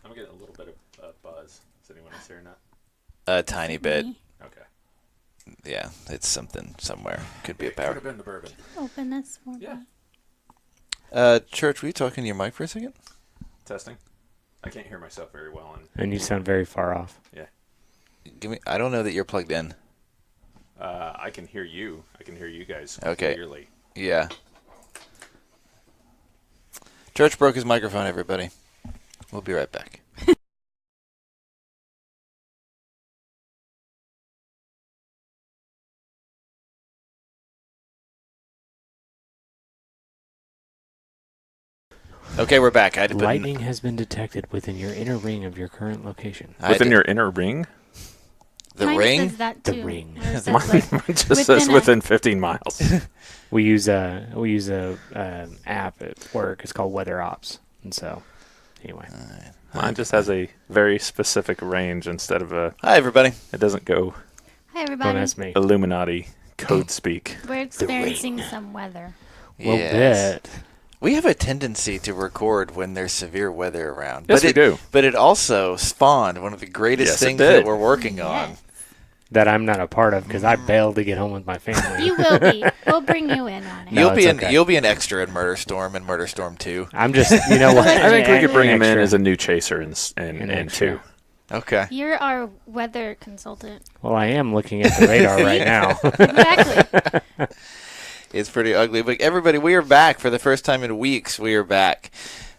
I'm getting a little bit of buzz. Is anyone else here or not? A tiny bit. Okay. Yeah, it's something somewhere. Could be a power. Could have been the bourbon. Open this one. Yeah. Church, will you talk into your mic for a second? Testing. I can't hear myself very well. And you sound very far off. Yeah. I don't know that you're plugged in. I can hear you. I can hear you guys clearly. Yeah. Church broke his microphone, everybody. We'll be right back. Okay, we're back. Lightning has been detected within your inner ring of your current location. Within your inner ring? The Mine ring? says that The too. ring. Or it says, Mine like, just says within 15 miles. We use a app at work. It's called Weather Ops, and so anyway, Mine just has a very specific range instead of a. Hi, everybody. It doesn't go Hi, don't everybody. ask me. Illuminati code speak. We're experiencing some weather. A little Yes. bit. We have a tendency to record when there's severe weather around. Yes, but we do. But it also spawned one of the greatest Yes, it things did. that we're working on. Yes. That I'm not a part of because I bailed to get home with my family. You will be. We'll bring you in on it. No, You'll be an extra in Murder Storm and Murder Storm 2. I'm just, you know what? I think we could bring him in Extra. as a new chaser in An 2. extra. Okay. You're our weather consultant. Well, I am looking at the radar right now. Exactly. It's pretty ugly. But everybody, we are back for the first time in weeks. We are back.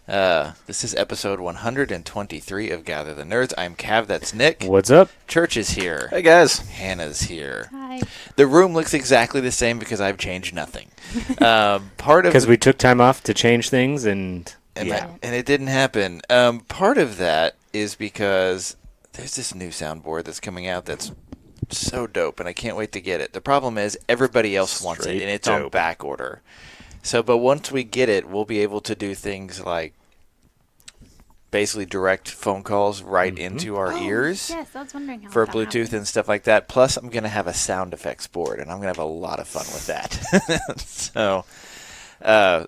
This is episode 123 of Gather the Nerds. I'm Cav. That's Nick. What's up? Church is here. Hey, guys. Hannah's here. Hi. The room looks exactly the same because I've changed nothing. Part of Because we took time off to change things, and and, yeah. and it didn't happen. Part of that is because there's this new soundboard that's coming out that's so dope, and I can't wait to get it. The problem is everybody else wants it, Straight and it's on dope. back order. So, but once we get it, we'll be able to do things like basically direct phone calls right into our ears Yes, I was wondering how for that Bluetooth happened. and stuff like that. Plus, I'm going to have a sound effects board, and I'm going to have a lot of fun with that. So,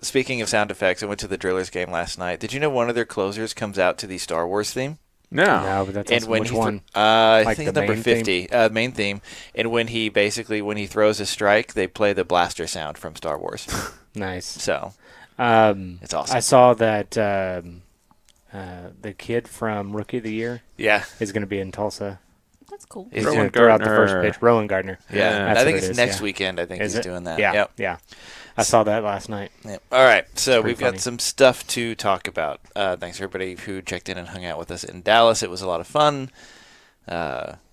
speaking of sound effects, I went to the Drillers game last night. Did you know one of their closers comes out to the Star Wars theme? No. No, but that's awesome. Which one? I Like think the it's number main 50, main theme. And when he throws a strike, they play the blaster sound from Star Wars. Nice. So it's awesome. I saw that the kid from Rookie of the Year Yeah, is going to be in Tulsa. That's cool. He's He's Rowan going to throw out the first Gardner. pitch. Rowan Gardner. yeah. Yeah. I That's think what it's it is, next yeah. weekend. I think Is he's it? doing that. Yeah, Yep. yeah. I saw that last night. Yep. All right, so pretty we've got funny. some stuff to talk about. Thanks everybody who checked in and hung out with us in Dallas. It was a lot of fun.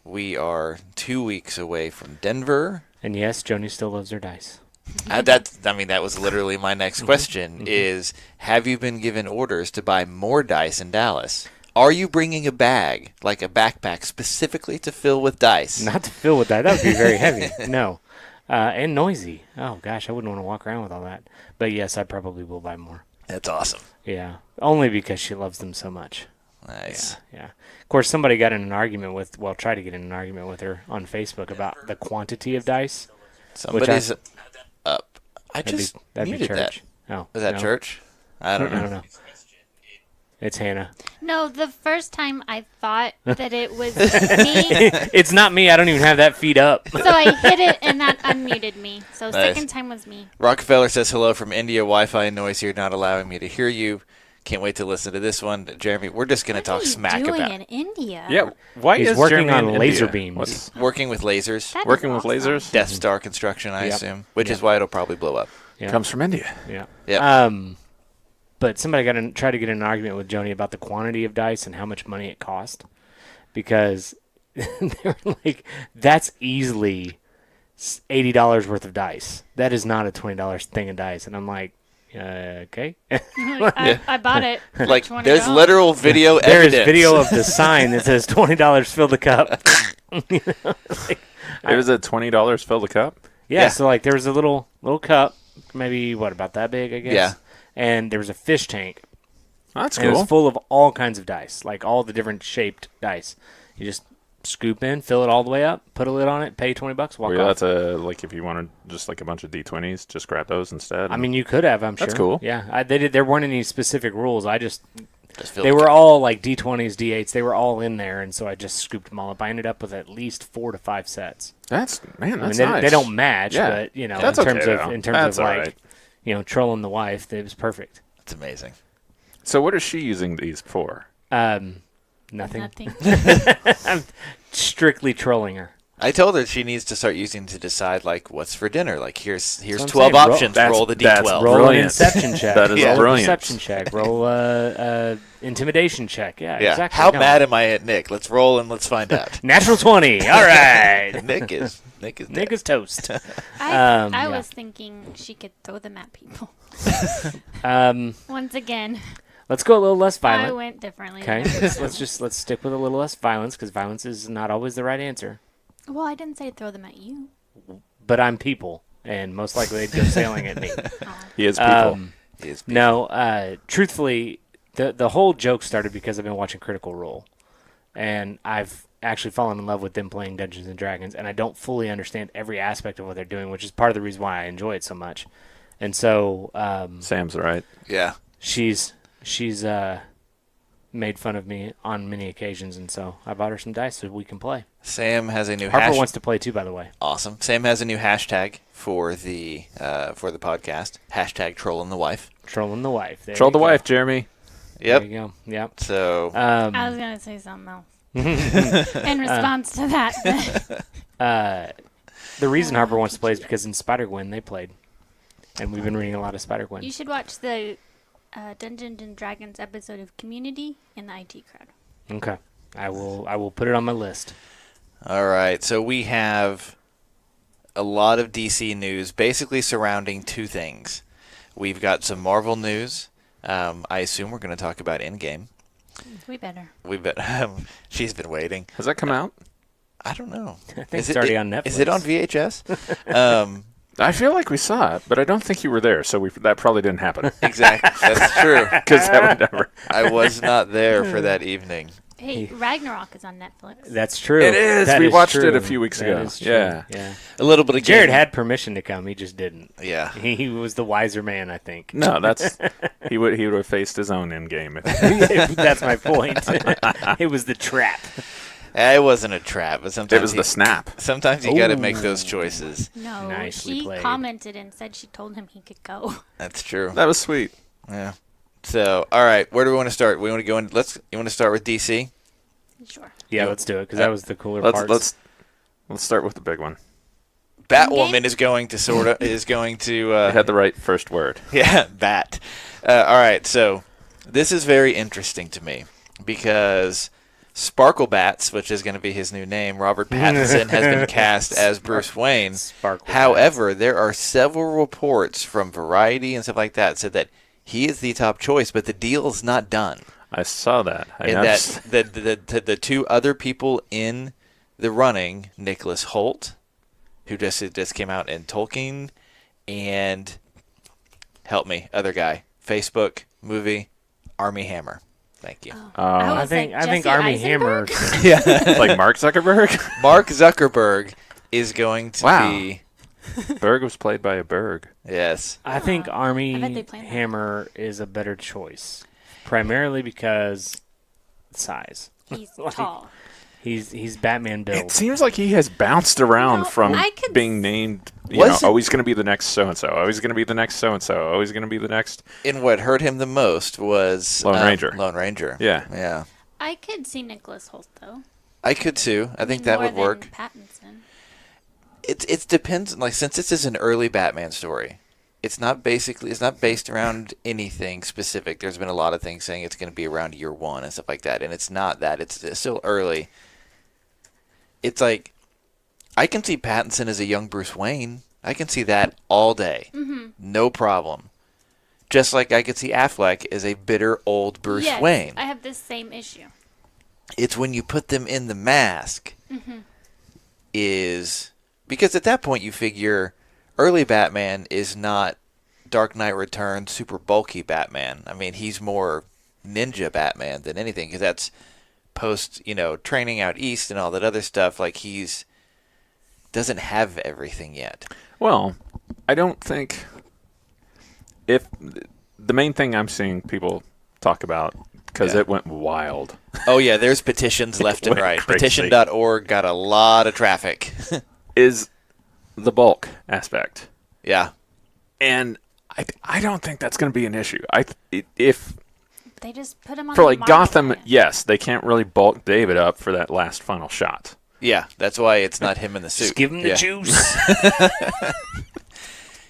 We are 2 weeks away from Denver. And yes, Joni still loves her dice. That was literally my next question is, have you been given orders to buy more dice in Dallas? Are you bringing a bag, like a backpack, specifically to fill with dice? Not to fill with that. That would be very heavy. No. And noisy. Oh, gosh, I wouldn't want to walk around with all that. But yes, I probably will buy more. That's awesome. Yeah. Only because she loves them so much. Nice. Yeah. Of course, somebody got in an argument tried to get in an argument with her on Facebook about the quantity of dice. Somebody's up. I That'd just be muted that. church. Oh, Is that no. church? I don't I know. don't know. It's Hannah. No, the first time I thought that it was me, It's not me. I don't even have that feed up. so I hit it and that unmuted me. So Nice. second time was me. Rockefeller says hello from India. Wi-Fi noise here not allowing me to hear you. Can't wait to listen to this one. Jeremy, we're just going to talk What are you smack doing about in India? Yeah. Why He's is working Jeremy on in laser India? beams. What's working with lasers. That is working with awesome. lasers? Death Star construction, I Yep. assume, which Yep. is why it'll probably blow up. Yeah. Comes from India. Yeah. Yep. But somebody tried to get in an argument with Joni about the quantity of dice and how much money it cost, because they were like, "That's easily $80 worth of dice. That is not a $20 thing of dice." And I'm like, "Okay." I bought it. for Like, $20. there's literal video There is evidence. video of the sign that says $20 fill the cup. It was a $20 fill the cup? Yeah, so like there was a little cup, maybe about that big, I guess. Yeah. And there was a fish tank. That's And it cool. was full of all kinds of dice, like all the different shaped dice. You just scoop in, fill it all the way up, put a lid on it, pay $20, walk Well, yeah, off. that's like if you wanted just like a bunch of D20s, just grab those instead. I mean, you could have, I'm sure. That's cool. Yeah, there weren't any specific rules. I just They were all like D20s, D8s. They were all in there, and so I just scooped them all up. I ended up with at least 4 to 5 sets. That's nice. They don't match, Yeah. but That's in terms of all like right. trolling the wife, it was perfect. That's amazing. So what is she using these for? Nothing. Nothing. I'm strictly trolling her. I told her she needs to start using to decide like what's for dinner. Like here's what I'm 12 saying. options. Roll the that's D12. Roll an Brilliant. inception check. That is roll brilliant. a perception check. Roll a intimidation check. Yeah, Yeah. exactly. How No. mad am I at Nick? Let's roll and let's find out. Natural 20. All right. Nick is dead. Nick is toast. I yeah. was thinking she could throw them at people. Once again, Let's go a little less I violent. went differently. Okay. than everyone. let's stick with a little less violence because violence is not always the right answer. Well, I didn't say throw them at you. But I'm people, and most likely they'd go sailing at me. He is people. He is No, truthfully, the whole joke started because I've been watching Critical Role, and I've actually fallen in love with them playing Dungeons and Dragons, and I don't fully understand every aspect of what they're doing, which is part of the reason why I enjoy it so much. And so Sam's right. Yeah. she's made fun of me on many occasions, and so I bought her some dice so we can play. Sam has a new Harper wants to play too, by the way. Awesome. Sam has a new hashtag for the podcast. Hashtag trolling the wife. Trolling the wife. There Troll you the go. wife, Jeremy. Yep. There you go. Yep. So I was gonna say something else in response to that. The reason Harper wants to play is because in Spider-Gwen they played, and we've been reading a lot of Spider-Gwen. You should watch the Dungeons and Dragons episode of Community in the IT crowd. Okay, I will put it on my list. all right. So we have a lot of DC news, basically surrounding two things. We've got some Marvel news. I assume we're going to talk about Endgame. We better. We've been she's been waiting. Has that come out? I don't know. I think it's already on Netflix. Is it on VHS? I feel like we saw it, but I don't think you were there, so that probably didn't happen. Exactly. That's true. Because that would never. I was not there for that evening. Hey, Ragnarok is on Netflix. That's true. It is. That We is watched it true. a few weeks That ago. is true. Yeah. Yeah. A little bit of Jared game- had permission to come. He just didn't. Yeah. He was the wiser man, I think. No, he would have faced his own end game. That's my point. It was the trap. It wasn't a trap, but sometimes It was the snap. sometimes you got to make those choices. No, Nicely she played. commented and said she told him he could go. That's true. That was sweet. Yeah. So, all right, where do we want to start? We want to go in. You want to start with DC? Sure. Yeah, let's do it because that was the cooler Let's parts. let's start with the big one. Batwoman is going to I had the right first word. yeah, Bat. All right, so this is very interesting to me because Sparkle Bats, which is going to be his new name, Robert Pattinson, has been cast as Bruce Wayne. Sparkle However, there are several reports from Variety and stuff like that said that he is the top choice, but the deal's not done. I saw that. I And noticed. that the two other people in the running, Nicholas Hoult, who just came out in Tolkien, and help me, other guy, Facebook movie, Armie Hammer. Thank you. I was think like, I think Jesse Armie Eisenberg? Hammer. Yeah, Like Mark Zuckerberg. Mark Zuckerberg is going to Wow. be Berg was played by a Berg. yes. I think I bet Armie they planned that. Hammer is a better choice, primarily because size. He's Like, tall. He's Batman It build. seems like he has bounced around No, from I could being named. Was it- Always going to be the next so and so. Always going to be the next so and so. Always going to be the next. And what hurt him the most was Lone Ranger. Lone Ranger. Yeah. Yeah. I could see Nicholas Hoult though. I could too. I think mean, that more would work. than Pattinson. It depends. Like since this is an early Batman story, it's not based around anything specific. There's been a lot of things saying it's going to be around year one and stuff like that, and it's not that. It's still early. It's like I can see Pattinson as a young Bruce Wayne. I can see that all day, no problem. Just like I could see Affleck as a bitter old Bruce Yes, Wayne. I have this same issue. It's when you put them in the mask is because at that point you figure early Batman is not Dark Knight Returns super bulky Batman. I mean, he's more ninja Batman than anything because that's post, training out east and all that other stuff. Like he's doesn't have everything yet. Well, I don't think if the main thing I'm seeing people talk about because it went wild. Oh, yeah, there's petitions left and right. Crazy. Petition.org got a lot of traffic. Is the bulk aspect. Yeah. And I don't think that's going to be an issue. If They just put him on for the like market Gotham, plan. yes, they can't really bulk David up for that last final shot. Yeah, that's why it's not him in the suit. Just give him the juice.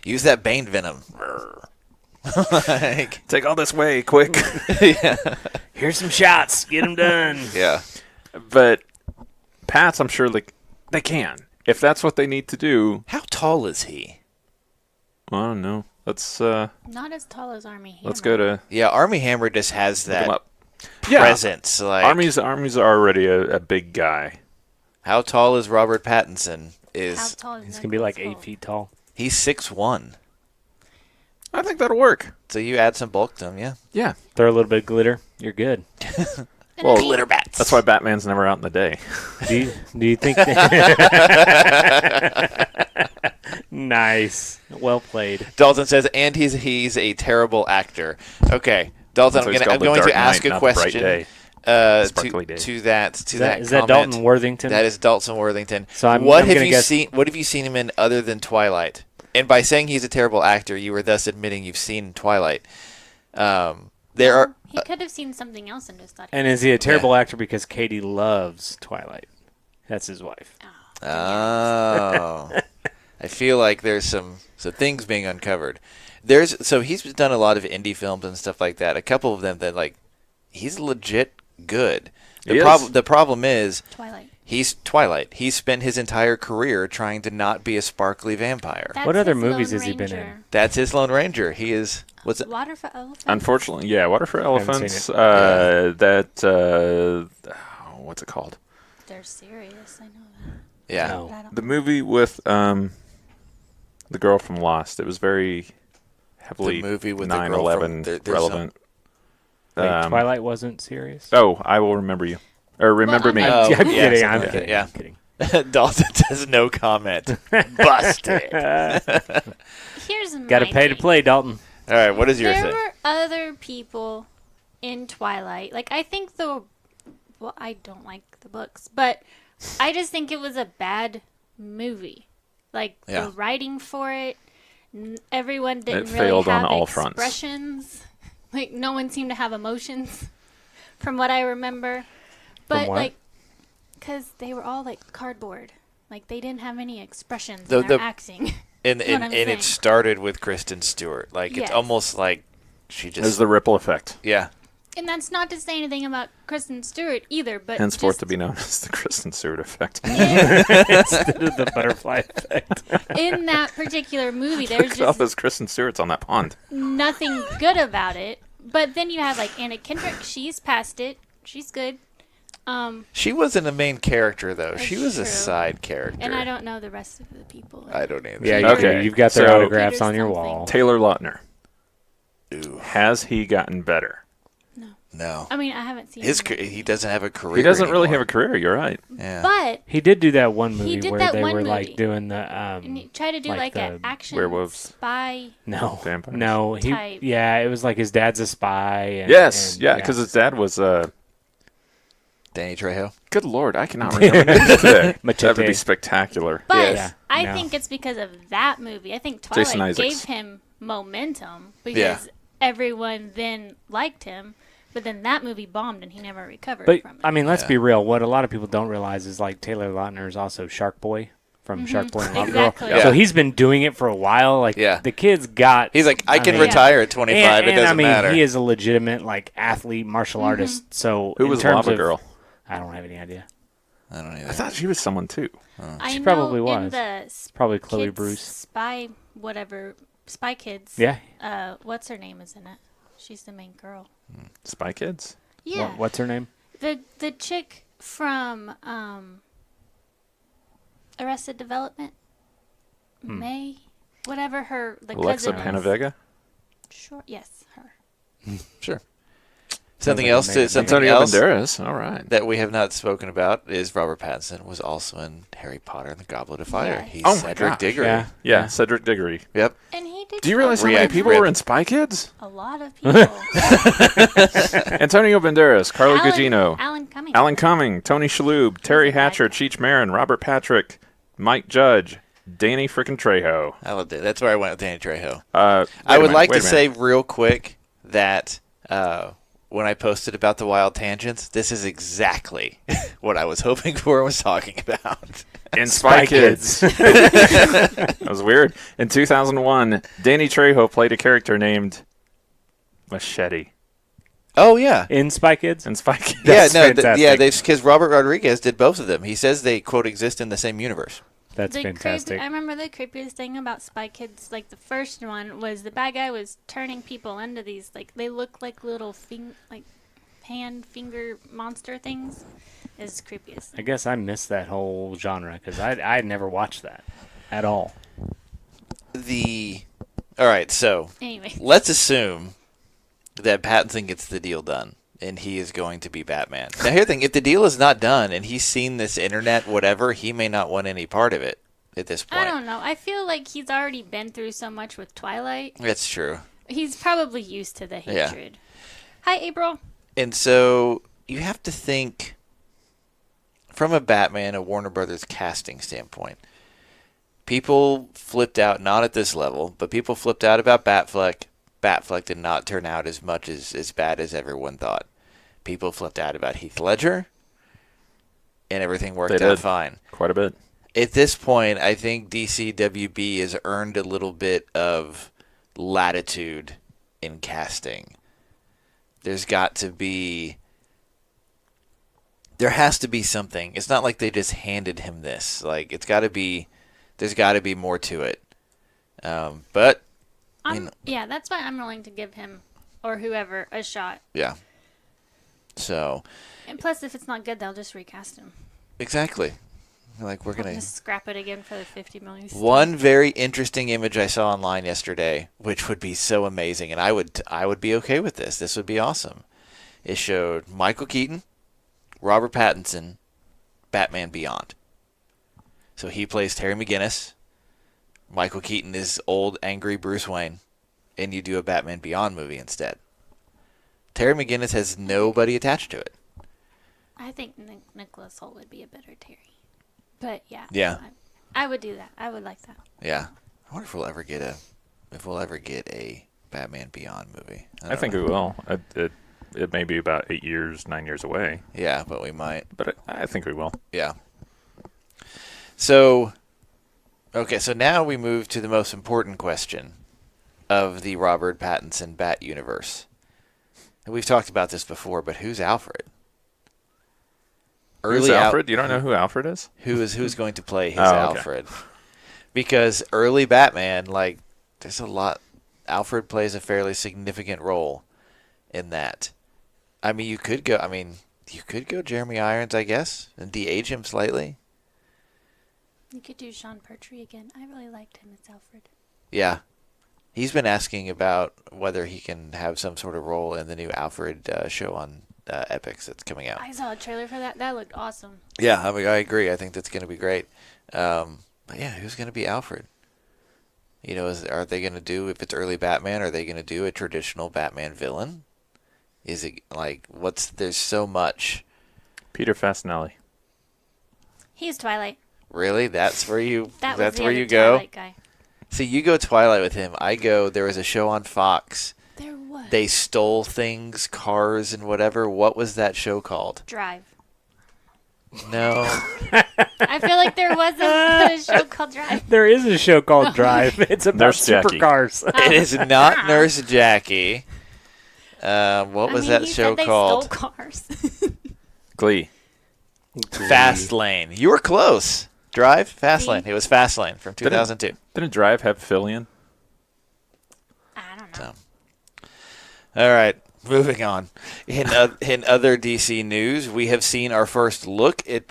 Use that Bane venom. Take all this way, quick. Here's some shots. Get him done. Yeah. But Pats, I'm sure they can. If that's what they need to do. How tall is he? Well, I don't know. Let's Not as tall as Army Hammer. let's go to Yeah, Army Hammer just has look him that up. Yeah, presence. Like, Army's already a big guy. how tall is Robert Pattinson? How tall is He's Nicholas going to be like 8 Hoult? feet tall. He's 6'1". I think that'll work. So you add some bulk to him, yeah. Yeah. Throw a little bit of glitter. You're good. And Well, I mean, Glitter bats. That's why Batman's never out in the day. Do you think Nice. Well played. Dalton says, and he's a terrible actor. Okay, Dalton, So I'm he's going called the to Dark ask Knight, a not the Bright question Day. to Sparkly day. that Is that comment. Dalton Worthington? That is Dalton Worthington. So I'm what have gonna you guess- seen? What have you seen him in other than Twilight? And by saying he's a terrible actor, you were thus admitting you've seen Twilight. There are he could have seen something else and just thought. And is he a terrible actor because Katie loves Twilight? That's his wife. Oh. I feel like there's some things being uncovered. So he's done a lot of indie films and stuff like that. A couple of them that like he's legit good. The problem is Twilight. he's Twilight. He's spent his entire career trying to not be a sparkly vampire. That's What other his movies Lone has he been in? Ranger. That's his Lone Ranger. He is what's it? Water for Elephants. Unfortunately, yeah. Water for haven't Elephants. seen What's it called? They're serious. I know that. Yeah. No. But I don't The movie with the girl from Lost. It was very heavily The movie with the girl from 9/11 there's relevant. Wait, Twilight wasn't serious? Oh, I will remember you. Or remember me. Oh, I'm yeah, kidding. something I'm like kidding. that, yeah. I'm kidding. Dalton says no comment. Busted. Here's my Got to pay to thing. play, Dalton. All right, what is your There thing? were other people in Twilight. Like I think I don't like the books, but I just think it was a bad movie. Like Yeah. the writing for it, everyone didn't It really failed on have all fronts. expressions. Like no one seemed to have emotions, from what I remember. But what? like, because they were all like cardboard. Like they didn't have any expressions The- in their the- acting. And That's what I'm and saying. it started with Kristen Stewart. Like it's Yes. almost like she There's just the ripple effect. yeah. And that's not to say anything about Kristen Stewart either, but Henceforth just to be known as the Kristen Stewart effect. Instead of the butterfly effect. in that particular movie, there's Look at all just those Kristen Stewarts on that pond. nothing good about it. But then you have like Anna Kendrick. She's past it. She's good. She wasn't a main character though. That's She was a true. side character. And I don't know the rest of the people. I don't either. Yeah, Okay, you've got their so- autographs Peter on your something. wall. Taylor Lautner. Ooh, Has he gotten better? no. I mean, I haven't seen He doesn't have a career. He doesn't really anymore. have a career. You're right. Yeah. But He did do that one movie did where that they one were movie. like doing the and he tried to do like like, an the action werewolves. spy. no Vampires. no he Type. yeah it was like his dad's a spy. And, Yes, and- yeah, because his dad was. Danny Trejo. Good Lord, I cannot remember names today. Machete. That would be spectacular. But Yes. Yeah, I no. think it's because of that movie. I think Jason Twilight Isaacs. gave him momentum because everyone then liked him. But then that movie bombed and he never recovered But from it. I mean, let's Yeah. be real. What a lot of people don't realize is like Taylor Lautner is also Shark Boy from Shark Boy and Lava Girl. Exactly. Yeah. So he's been doing it for a while. Like Yeah. the kid's got. He's like, I can mean, retire at 25. And it doesn't I mean, matter. he is a legitimate like athlete, martial artist. So Who in was terms Lava of- Girl? I don't have any idea. I don't either. I thought she was someone too. I she know probably in was. the Probably Chloe Kids Bruce. Spy, whatever, Spy Kids. Yeah. What's her name is in it? She's the main girl. Spy Kids. Yeah. What's her name? The chick from Arrested Development. May, whatever her the Alexa cousin is. Panavega. Sure. Yes, her. Sure. Something like else. Amazing. Something Antonio else Banderas. All right. that we have not spoken about is Robert Pattinson was also in Harry Potter and the Goblet of Fire. Yes. He's Oh my Cedric gosh. Diggory. Yeah. Yeah, Cedric Diggory. Yep. And he did. Do you realize how many React people rip. were in Spy Kids? A lot of people. Antonio Banderas, Carla Alan- Gugino, Alan Cumming. Alan Cumming, Tony Shalhoub, Terry a bad Hatcher, guy. Cheech Marin, Robert Patrick, Mike Judge, Danny frickin' Trejo. I loved it. That's where I went with Danny Trejo. I I would like to say real quick that when I posted about the wild tangents, this is exactly what I was hoping for and was talking about. in Spy Kids. That was weird. In 2001, Danny Trejo played a character named Machete Oh yeah, In Spy Kids? in Spy Kids. That's yeah, fantastic. because Robert Rodriguez did both of them. He says they quote exist in the same universe. That's fantastic. I remember the creepiest thing about Spy Kids, like the first one, was the bad guy was turning people into these, like, they look like little hand finger monster things. Is creepiest. I guess I missed that whole genre because I had never watched that at all. All right, so Anyway, let's assume that Pattinson gets the deal done and he is going to be Batman. Now, here's the thing: if the deal is not done and he's seen this internet, whatever, he may not want any part of it at this point. I don't know. I feel like he's already been through so much with Twilight. That's true. He's probably used to the Yeah. hatred. Hi, April. And so you have to think from a Batman, a Warner Brothers casting standpoint. People flipped out, not at this level, but people flipped out about Batfleck. Batfleck did not turn out as much as bad as everyone thought. People flipped out about Heath Ledger, and everything worked They out did. fine. Quite a bit. At this point, I think DCWB has earned a little bit of latitude in casting. There has to be something. It's not like they just handed him this. Like, there's got to be more to it. But Yeah, that's why I'm willing to give him or whoever a shot. yeah. So And plus, if it's not good, they'll just recast him. exactly, like we're They'll gonna. just scrap it again for the $50 million. One very interesting image I saw online yesterday, which would be so amazing, and I would be okay with this. This would be awesome. It showed Michael Keaton, Robert Pattinson, Batman Beyond. So he plays Terry McGinnis. Michael Keaton is old, angry Bruce Wayne, and you do a Batman Beyond movie instead. Terry McGinnis has nobody attached to it. I think Nicholas Hoult would be a better Terry. But yeah. Yeah. I would do that. I would like that. Yeah, I wonder if we'll ever get a Batman Beyond movie. I think we will. It may be about 8 years, 9 years away, Yeah, but we might. but I think we will. Yeah. So, okay, so now we move to the most important question of the Robert Pattinson Bat universe. And we've talked about this before, but who's Alfred? Who's Alfred? You don't know who Alfred is? Who's going to play his Oh, okay. Alfred? Because early Batman, like, there's a lot. Alfred plays a fairly significant role in that. I mean, you could go Jeremy Irons, I guess, and de-age him slightly. You could do Sean Pertwee again. I really liked him as Alfred. Yeah. He's been asking about whether he can have some sort of role in the new Alfred show on Epix that's coming out. I saw a trailer for that. That looked awesome. Yeah, I mean, I agree. I think that's going to be great. But yeah, who's going to be Alfred? You know, are they going to do, if it's early Batman, are they going to do a traditional Batman villain? Is it like, there's so much. Peter Fasinelli. He's Twilight. Really? That's where you, That was that's the where other you go? Twilight guy. See, you go Twilight with him. I go, there was a show on Fox. There was. They stole things, cars and whatever. What was that show called? Drive. No. I feel like there was a show called Drive. There is a show called Drive. It's about Nurse Jackie. supercars. It is not Nurse Jackie. What was that he show said they called? Stole cars. Glee. Fast Lane. You were close. Drive? Fast Lane. It was Fast Lane from 2002. Didn't Drive have Fillion? I don't know. So. All right. Moving on. In other DC news, we have seen our first look at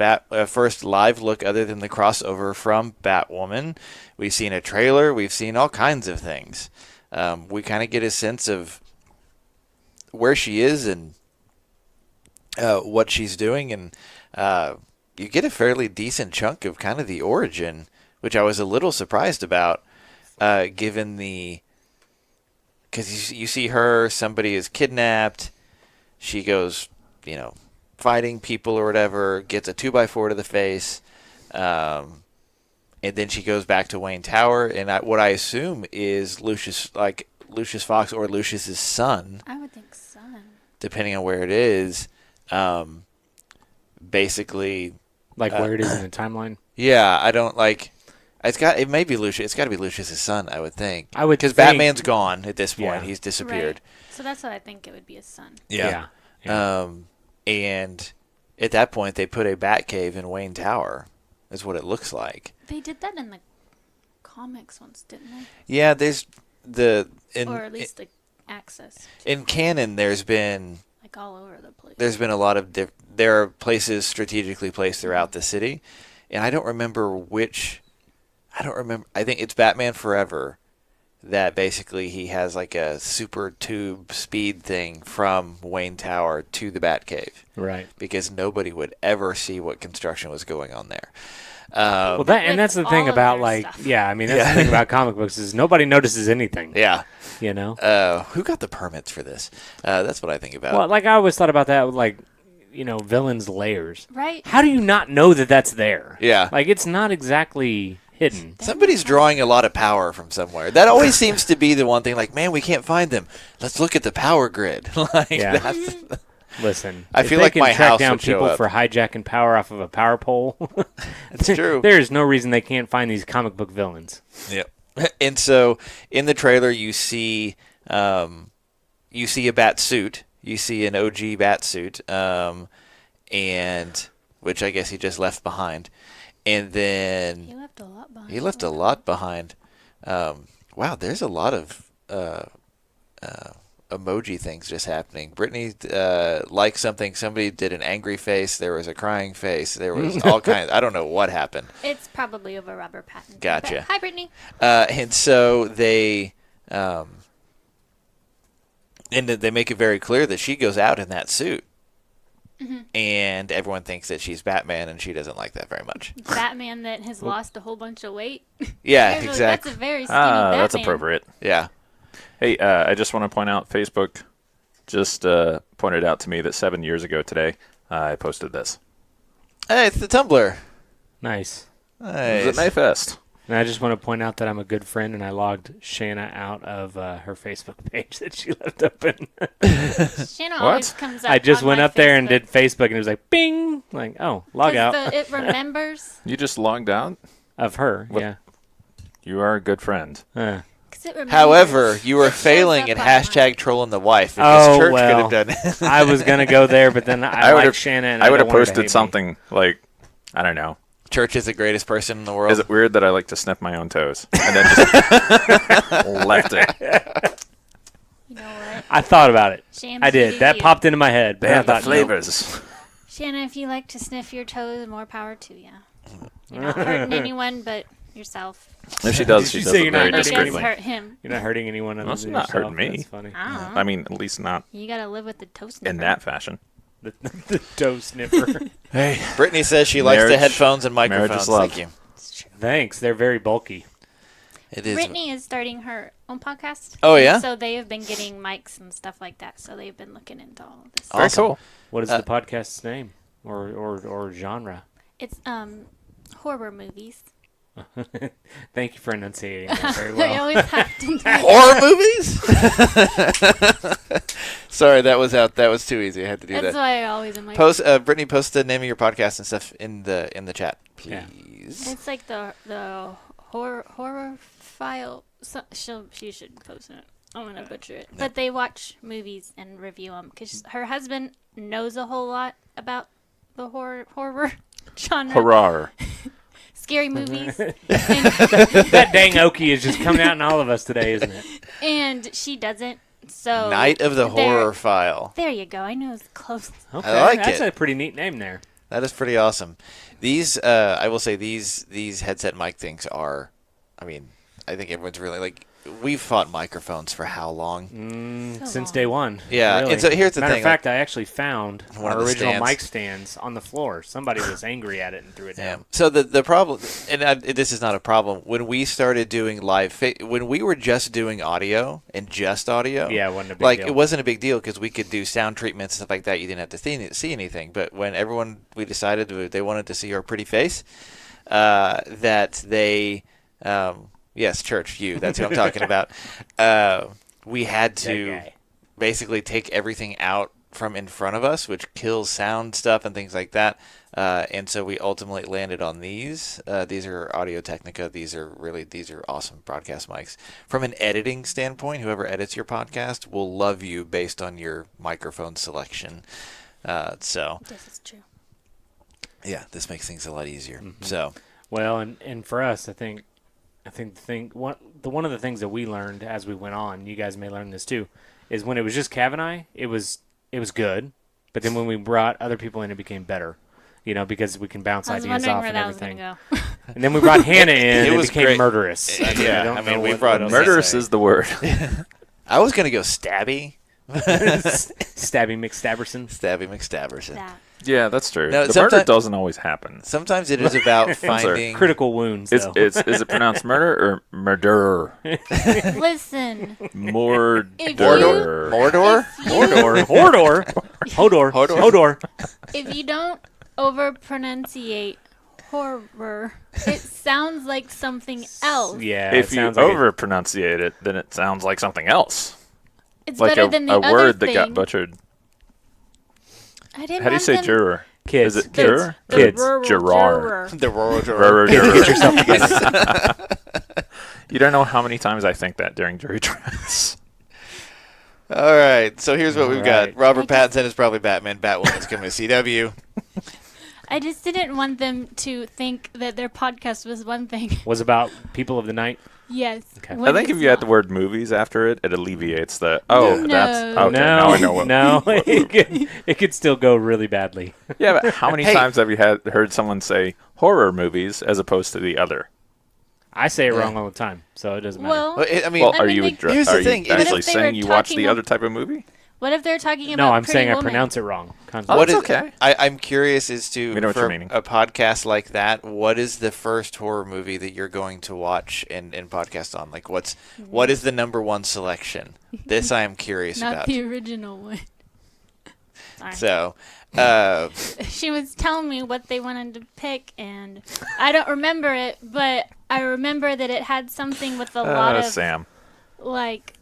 first live look other than the crossover from Batwoman. We've seen a trailer. We've seen all kinds of things. We kind of get a sense of where she is and what she's doing, and you get a fairly decent chunk of kind of the origin, which I was a little surprised about, given the because you see her, somebody is kidnapped. She goes, fighting people or whatever, gets a 2x4 to the face, and then she goes back to Wayne Tower, and what I assume is Lucius Fox or Lucius's son. I would think son. Depending on where it is, basically. Like where it is in the timeline. Yeah, I don't like. It may be Lucius. It's got to be Lucius's son, I would think. I would because think- Batman's gone at this point. Yeah. He's disappeared. Right. So that's what I think it would be his son. Yeah. Yeah. And at that point, they put a Batcave in Wayne Tower. Is what it looks like. They did that in the comics once, didn't they? Yeah, there's Or at least the access. in canon. There's been Like all over the place. there's been a lot of there are places strategically placed throughout the city, and I don't remember which. I don't remember. I think it's Batman Forever that basically he has like a super tube speed thing from Wayne Tower to the Batcave. Right. Because nobody would ever see what construction was going on there. Well, With that's the thing all of about their stuff. that's the thing about comic books is nobody notices anything. Yeah. Who got the permits for this? That's what I think about. Well, like I always thought about that with villains' layers. Right. How do you not know that that's there? Yeah. Like it's not exactly hidden. Somebody's drawing a lot of power from somewhere. That always seems to be the one thing. Like, man, we can't find them. Let's look at the power grid. Yeah. That's, Listen, I if feel they like can my track house down would show people up. for hijacking power off of a power pole. That's true. There's no reason they can't find these comic book villains. Yep. And so in the trailer, you see a bat suit. You see an OG bat suit, and which I guess he just left behind. And then He left a lot behind. he left a lot behind. Wow, there's a lot of emoji things just happening. Brittany liked something. Somebody did an angry face. There was a crying face. There was all kinds. I don't know what happened. It's probably over Robert Pattinson. Gotcha. But, hi, Brittany. And so they they make it very clear that she goes out in that suit. Mm-hmm. And everyone thinks that she's Batman, and she doesn't like that very much. Batman that has lost a whole bunch of weight. Yeah, That's exactly. a very skinny Batman. That's appropriate. Yeah. Hey, I just want to point out, Facebook just pointed out to me that 7 years ago today, I posted this. Hey, it's the Tumblr. Nice. Nice. It was at Mayfest. And I just want to point out that I'm a good friend, and I logged Shanna out of her Facebook page that she left open. Shanna What? always comes up I just on went my up there and Facebook. did Facebook, and it was like, bing! Like, oh, log 'Cause out it remembers. You just logged out? of her. What? Yeah. You are a good friend. 'Cause it remembers. However, you were It shows failing up at on hashtag trolling the wife. Oh, Church well. could have done it. I was going to go there, but then I like would've- Shanna, and I would don't have want her to hate posted me. something like, I don't know. Church is the greatest person in the world. Is it weird that I like to sniff my own toes? And then just left it. You know what? I thought about it. Shame I to did. be That you. popped into my head. But They I have the thought, no. flavors. Shanna, if you like to sniff your toes, more power to you. You're not hurting anyone but yourself. If she does, she Did you does say it you're not very But it does discreetly. hurt him. You're not hurting anyone other That's than not yourself. hurting me. That's funny. I don't know. I mean, at least not You gotta live with the toe sniffer. in that fashion. The toe sniffer. Hey. Brittany says she likes the Marriage- headphones and marriage microphones. is love. Thank you. It's true. Thanks. They're very bulky. It is. Brittany is starting her own podcast. Oh, yeah? So they have been getting mics and stuff like that. So they've been looking into all of this. Very Awesome. cool. What is the podcast's name or genre? It's horror movies. Thank you for enunciating that very I well. always have to do Horror movies? Sorry, that was out. That was too easy. I had to do That's that. why I always am like. Brittany, post the name of your podcast and stuff in the chat, Yeah. please. It's like the horror file. So, she should post it. I'm gonna butcher it. But they watch movies and review them because her husband knows a whole lot about the horror genre, Hurrah. scary movies, That dang Okie is just coming out in all of us today, isn't it? and she doesn't. So Night of the there- Horror File. There you go. I know it's close. Okay, like that's it. a pretty neat name there. That is pretty awesome. These, I will say, these headset mic things are. I mean, I think everyone's really like. we've fought microphones for how long? Since day one. Yeah, really. and so here's the Matter thing. of fact, I actually found One of our the original stands. mic stands on the floor. Somebody was angry at it and threw it Yeah. down. So the problem, and this is not a problem. When we started doing when we were just doing audio and just audio, Yeah, it wasn't a big like deal. it wasn't a big deal because we could do sound treatments and stuff like that. You didn't have to see anything. But when we decided they wanted to see our pretty face, that they, yes, church, that's who I'm talking about. We had That to guy. basically take everything out from in front of us, which kills sound stuff and things like that. And so we ultimately landed on these. These are Audio Technica. These are awesome broadcast mics. From an editing standpoint, whoever edits your podcast will love you based on your microphone selection. So This is true. yeah, this makes things a lot easier. Mm-hmm. So Well, and for us, I think one of the things that we learned as we went on, you guys may learn this too, is when it was just Cav and I, it was good, but then when we brought other people in, it became better, because we can bounce I was ideas wondering off where and that was everything. going to go. And then we brought Hannah in, It and was it became great. murderous. I Yeah, don't know we what brought else to Murderous say. is the word. I was gonna go Stabby, Stabby McStabberson. Stabby McStabberson. That. Yeah, that's true. No, the murder someti- doesn't always happen. Sometimes it is about finding Critical wounds, though. Is it pronounced murder or murderer? Listen, Murderer. Mordor. Hodor. if you don't over pronunciate horror, it sounds like something else. Yeah, If it you sounds like over pronunciate it, then it sounds like something else. It's Like better than the a other word thing. that got butchered. I didn't How do you want say them- juror? kids. Is it kids. juror? the Kids. rural Gerard. juror. The Royal Juror, Kids, juror. get yourself together. You don't know how many times I think that during jury trials. All right, so here's what we've got. right. Robert Pattinson is probably Batman. Batwoman's coming to CW. I just didn't want them to think that their podcast was one thing. Was about people of the night. Yes. Okay. I when think if it's you add the not. word movies after it, it alleviates the, oh, No. that's, okay, no, now I know what. no, it could still go really badly. Yeah, but how many Hey. times have you heard someone say horror movies as opposed to the other? I say it Yeah. wall the time, so it doesn't matter. Well, Well, I mean, Well, I are mean, you, they- Here's the are you thing, what if actually they were saying you watch talking the ab- other type of movie? what if they're talking no, about I'm saying Pretty I Woman? pronounce it wrong. what is okay. I'm curious as to We know what for you're meaning. a podcast like that. What is the first horror movie that you're going to watch and podcast on? Like, what is the number one selection? This I am curious Not about. the original one. Sorry. So, She was telling me what they wanted to pick, and I don't remember it, but I remember that it had something with a lot of Sam. like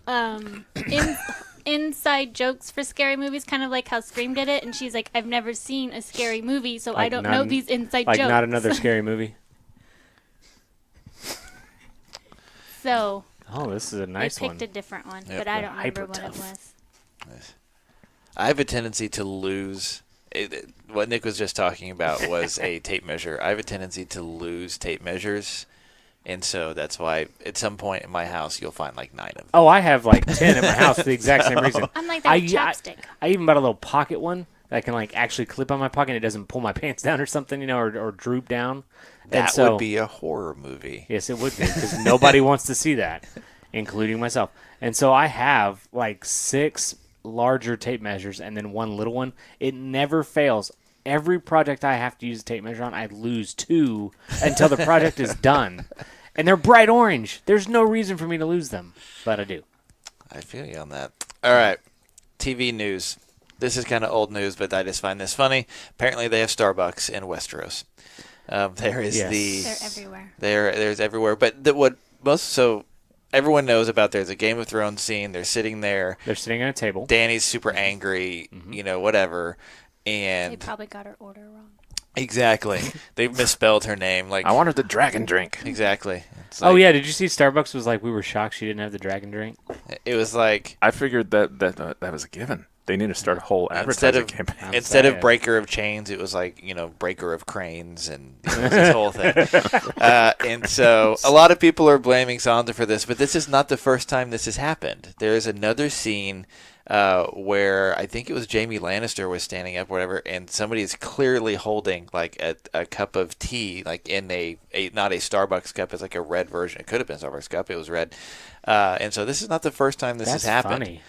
inside jokes for scary movies, kind of like how Scream did it. And she's like, "I've never seen a scary movie, so I Like don't not know an- these inside Like jokes." not another scary movie. So Oh, this is a nice I picked one. a different one, Yep, but I the don't remember hyper what it tough. was. I have a tendency to lose. What Nick was just talking about was a tape measure. I have a tendency to lose tape measures, and so that's why at some point in my house you'll find like 9 of them. Oh, I have like 10 at my house for the exact same reason. I'm like that with chapstick. I even bought a little pocket one that I can like actually clip on my pocket and it doesn't pull my pants down or something, or droop down. And That so, would be a horror movie. Yes, it would be because nobody wants to see that, including myself. And so I have like 6 larger tape measures and then 1 little one. It never fails. Every project I have to use a tape measure on, I lose 2 until the project is done. And they're bright orange. There's no reason for me to lose them, but I do. I feel you on that. All right, TV news. This is kind of old news, but I just find this funny. Apparently, they have Starbucks in Westeros. There is Yes. They're everywhere. there's everywhere. But everyone knows about. There's a Game of Thrones scene. They're sitting there. They're sitting at a table. Danny's super angry. Whatever. They And probably got her order wrong. exactly, they misspelled her name. Like I wanted the dragon drink. exactly. It's Oh like- yeah, did you see Starbucks was like we were shocked she didn't have the dragon drink? It was like I figured that was a given. They need to start a whole Instead advertising of campaign. instead of saying. breaker of chains, it was like breaker of cranes, and it was this whole thing. And so a lot of people are blaming Sansa for this, but this is not the first time this has happened. There is another scene where I think it was Jaime Lannister was standing up, or whatever, and somebody is clearly holding like a cup of tea, like in a not a Starbucks cup, it's like a red version. It could have been a Starbucks cup. It was red, and so this is not the first time this has happened. Funny.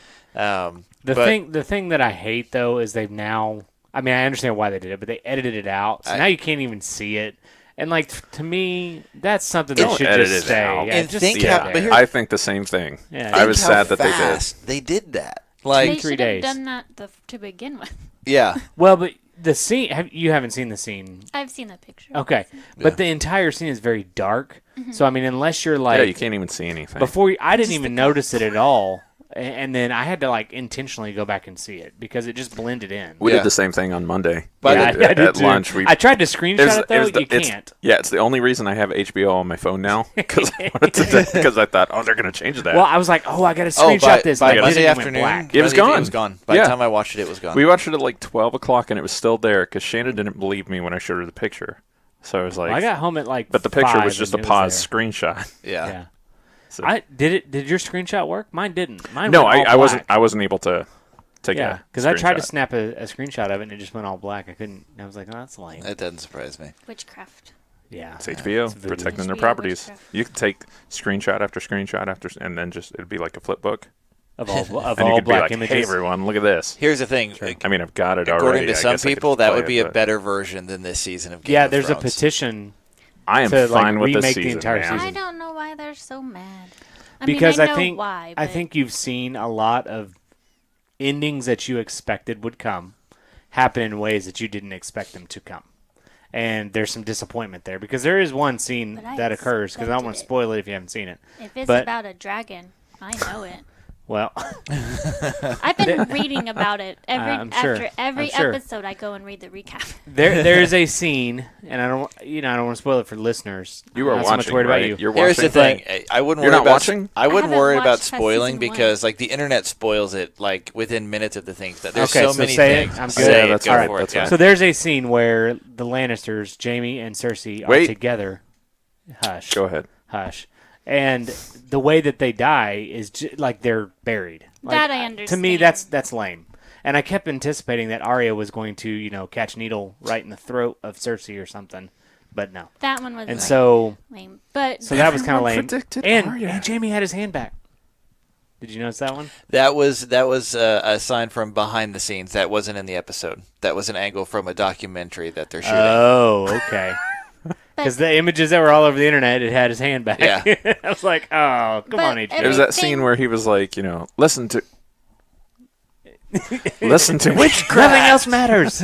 The The thing that I hate though is they've now. I mean, I understand why they did it, but they edited it out, so now you can't even see it. And like to me, that's something that Don't should edit just it stay. out. Yeah, And just think stay how- there. but here- I think the same thing. Yeah. I was Think how sad that they did. fast they did that. They Like, 3 should have days. done that to begin with. yeah, Well, but the scene. You haven't seen the scene. I've seen the picture. Okay, but the entire scene is very dark. So I mean, unless you're like Yeah, you can't even see anything. I didn't Just even the notice it at all, and then I had to like intentionally go back and see it because it just blended in. we Yeah. did the same thing on Monday. But yeah, I did at too. lunch, we I tried to screenshot it though. You can't. It's the only reason I have HBO on my phone now because I thought, oh, they're gonna change that. Well, I was like, oh, I got to screenshot this. by and I Monday did, and it went afternoon, black. It was Monday, gone. It was gone. By Yeah. the time I watched it, it was gone. We watched it at like 12 o'clock and it was still there because Shannon didn't believe me when I showed her the picture. So I was like, I got home at like. but the picture 5 was just a and it paused there. screenshot. yeah. Yeah. So- Did your screenshot work? Mine didn't. Mine No, went all I wasn't. black. I wasn't able to take Yeah, a because I tried to screenshot. snap a screenshot of it and it just went all black. I couldn't. I was like, oh, that's lame. That doesn't surprise me. Witchcraft. Yeah. It's HBO It's voodoo. protecting their HBO properties. witchcraft. You can take screenshot after screenshot after, and then just it'd be like a flip book, Of all of and you all could be black like, images. "Hey, everyone, look at this." Here's the thing. I mean, I've got it According already. to I some guess I could people, just that play would be it, a but better version than this season of Game Yeah, of there's a Thrones. petition I am to, like, fine with this remake the season, entire man. season. I don't know why they're so mad. because I know I think why. I but think you've seen a lot of endings that you expected would come happen in ways that you didn't expect them to come. And there's some disappointment there because there is one scene But I that occurs because I don't expected want to it. spoil it if you haven't seen it. if it's but- about a dragon, I know it. Well, I've been reading about it I'm sure. after every I'm sure. episode. I go and read the recap. there is a scene, and I don't want to spoil it for listeners. You are I'm not so much watching, worried right? about you. You're Here's watching. the thing. I wouldn't You're worry not about watching? I wouldn't haven't worry about watched past spoiling season because like the internet spoils it like within minutes of the things that there's Okay, so so many say it. things. I'm Say good. it, That's go all right, for that's it. Yeah. fine. So there's a scene where the Lannisters, Jaime and Cersei, are Wait. together. Hush. Go ahead. Hush. And the way that they die is like they're buried. Like, That I To me, understand. that's lame. And I kept anticipating that Arya was going to, catch Needle right in the throat of Cersei or something, but no. That one was And so lame. But that was kind of lame. predicted And Arya. Jaime had his hand back. Did you notice that one? That was a sign from behind the scenes. That wasn't in the episode. That was an angle from a documentary that they're shooting. Oh, okay. Because the images that were all over the internet, it had his hand back. Yeah. I was like, oh, come But on, It HBO. was that Everything- scene where he was like, listen to witchcraft. Nothing else matters.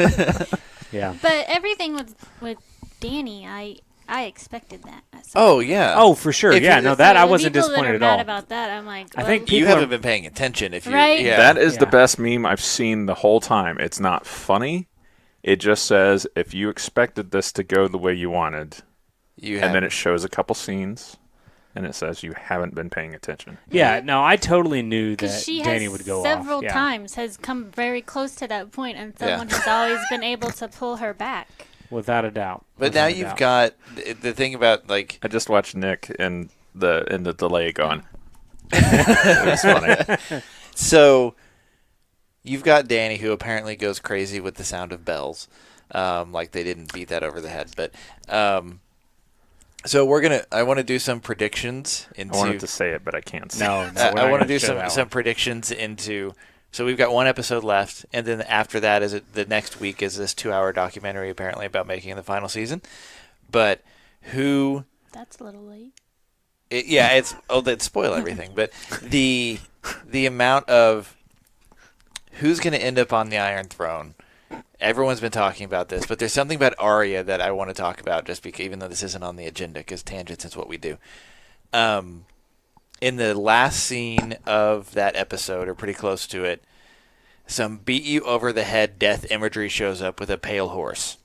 Yeah. But everything with Danny, I expected that. Oh yeah. Oh, for sure. If yeah, you- no, that I the wasn't people disappointed that are at all. mad about that, I'm like, I well, think you people haven't are- been paying attention. If you, Right? yeah. That is the Yeah. best meme I've seen the whole time. It's not funny. It just says, if you expected this to go the way you wanted, you and have. then it shows a couple scenes, and it says you haven't been paying attention. Yeah, no, I totally knew that because she Danny has would go several off. Yeah. times has come very close to that point, and Yeah. someone has always been able to pull her back. Without a doubt. But now Without a you've doubt. got the thing about like I just watched Nick in the delay going. It was funny. so. You've got Danny who apparently goes crazy with the sound of bells, like they didn't beat that over the head. But so I want to do some predictions into. I wanted to say it, but I can't say No, it. no, we're I not want to gonna do show that some one. predictions into. So we've got one episode left, and then after that is the next week is this 2-hour documentary apparently about making the final season. But who? That's a little late. They'd spoil everything. But the amount of who's going to end up on the Iron Throne. Everyone's been talking about this, but there's something about Arya that I want to talk about, just because even though this isn't on the agenda, because tangents is what we do. In the last scene of that episode, or pretty close to it, some beat you over the head death imagery shows up with a pale horse.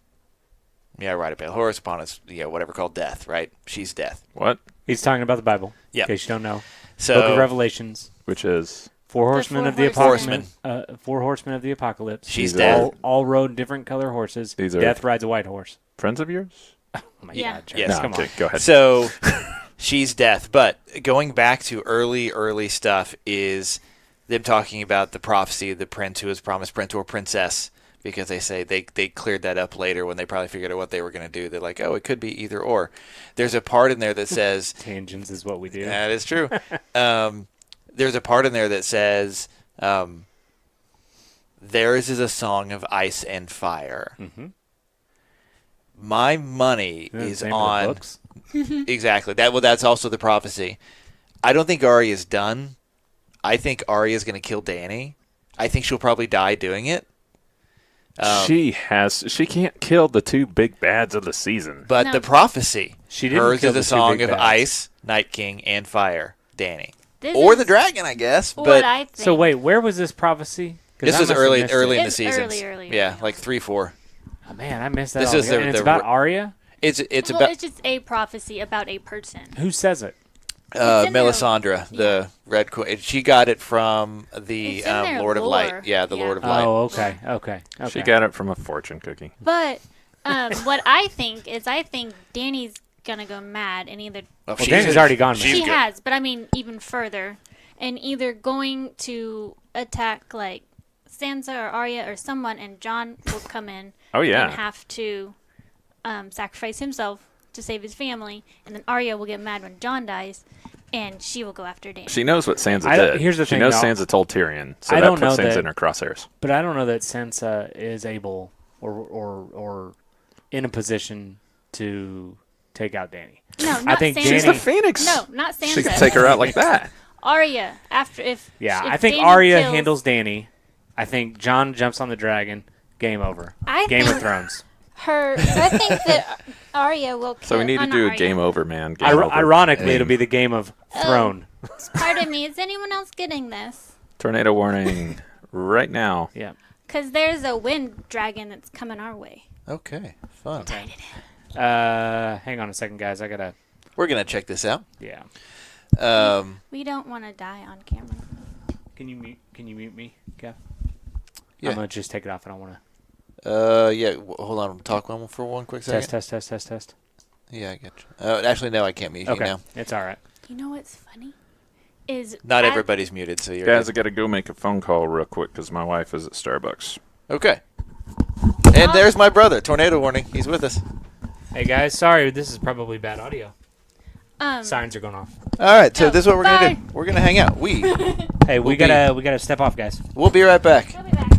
Yeah, ride a pale horse upon its whatever called death, right? She's death. What? He's talking about the Bible. Yeah. In case you don't know. So Book of Revelations. Which is Four horsemen four of the horsemen. apocalypse. Four horsemen of the apocalypse. She's These dead. are- All rode different color horses. These are- Death rides a white horse. Friends of yours? Oh my Yeah. God, Chad, Yes. No, come okay, on. go ahead. So she's death. But going back to early stuff is them talking about the prophecy of the prince who was promised prince or princess, because they say they cleared that up later when they probably figured out what they were going to do. They're like, oh, it could be either or. There's a part in there that says, Tangents is what we do. that is true. There's a part in there that says, theirs is a song of ice and fire. Mm-hmm. My money is Same with on books. exactly that. Well, that's also the prophecy. I don't think Arya's done. I think Arya's going to kill Dany. I think she'll probably die doing it. She can't kill the two big bads of the season. But No. the prophecy, She didn't hers kill is the a two song big of bads. ice, Night King, and fire, Dany, This or is the dragon, I guess. what But I think. So wait, where was this prophecy? 'Cause this I was must have early missed it. in the It's season. early Yeah, on. like 3-4. Oh, man, I missed that. This is altogether. the- And it's the about r- Arya. It's well, about it's just a prophecy about a person. Who says it? in their- Melisandre, the Red Queen. She got it from the It's in their Lord of lore. Light. Yeah, the Yeah. Lord of Light. Oh, okay. She got it from a fortune cookie. But what I think is, I think Danny's gonna go mad and either Oh, Well, Dany's already gone mad. she's she good. has, but I mean even further, and either going to attack like Sansa or Arya or someone, and Jon will come in Oh, yeah. and have to sacrifice himself to save his family, and then Arya will get mad when Jon dies, and she will go after Dany. She knows what Sansa I don't- did. here's the she thing, knows though. Sansa told Tyrion, so I that don't puts know Sansa that- in her crosshairs. But I don't know that Sansa is able or in a position to take out Dany. No, I not think Sansa. She's the Phoenix. No, not Sansa. She can take her out like that. Arya after if Yeah, if I think Dany Arya kills- handles Dany. I think Jon jumps on the dragon. Game over. I Game of think Thrones. I think that Arya will kill. So we need to not do a Arya. game over, man. Game over. Ironically, it'll be the Game of Throne. Pardon me, is anyone else getting this? Tornado warning right now. Yeah. Because there's a wind dragon that's coming our way. Okay, fun. Hang on a second, guys. I gotta. We're gonna check this out. Yeah. We don't want to die on camera. Can you mute me, Kev? Yeah. I'm gonna just take it off. I don't want to. Hold on. Talk one for one quick second. Test. Yeah, I get you. Actually, no, I can't mute you Okay, now. it's all right. You know what's funny? Is Not at- everybody's muted, so you're Guys, I good. got to go make a phone call real quick because my wife is at Starbucks. Okay. And there's my brother. Tornado warning. He's with us. Hey guys, sorry, this is probably bad audio. Sirens are going off. All right. So Oh, this is what we're gonna do. bye. We're gonna hang out. Hey, we We'll gotta step off, guys. We'll be right back. I'll be back.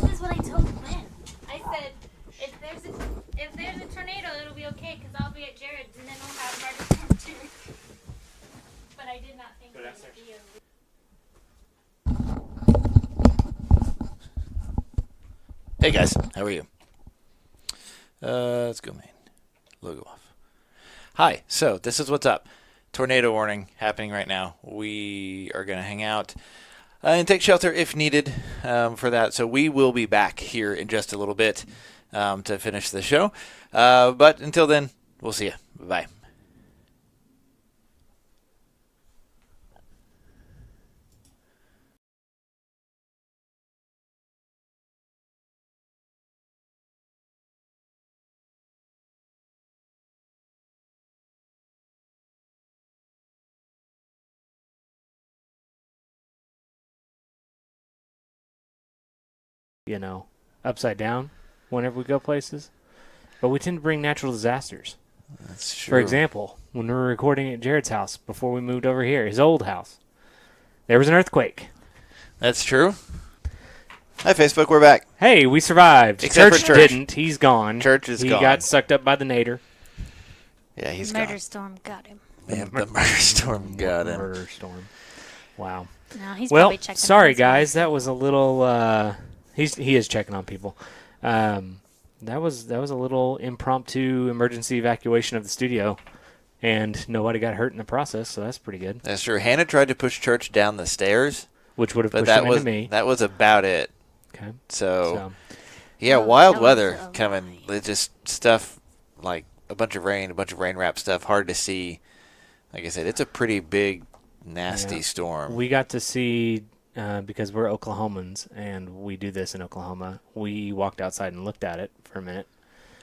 This is what I told Lynn. I said, if there's a tornado, it'll be okay because I'll be at Jared's and then we'll have Marty's home too. But I did not think it would be a Hey guys, how are you? Let's go main. Logo off. Hi. So this is what's up. Tornado warning happening right now. We are gonna hang out and take shelter if needed for that. So we will be back here in just a little bit to finish the show. But until then, we'll see you. Bye. You know, upside down whenever we go places. But we tend to bring natural disasters. That's true. For example, when we were recording at Jared's house before we moved over here, his old house, there was an earthquake. That's true. Hi Facebook, we're back. Hey, we survived. Except for Church. didn't. He's gone. Church is he gone. got sucked up by the nader. Yeah, he's murder gone. storm got him. Man, the murder storm got him. Murder storm. Wow. No, he's Well, probably checking. sorry on his guys, that was a little. He is checking on people. That was a little impromptu emergency evacuation of the studio, and nobody got hurt in the process, so that's pretty good. That's true. Hannah tried to push Church down the stairs, Which would have but pushed that him was into me. that was about it. Okay. So, So yeah, Oh, wild that was weather a coming. It's just stuff like a bunch of rain wrap stuff. Hard to see. Like I said, it's a pretty big nasty storm. We got to see, because we're Oklahomans and we do this in Oklahoma, we walked outside and looked at it for a minute.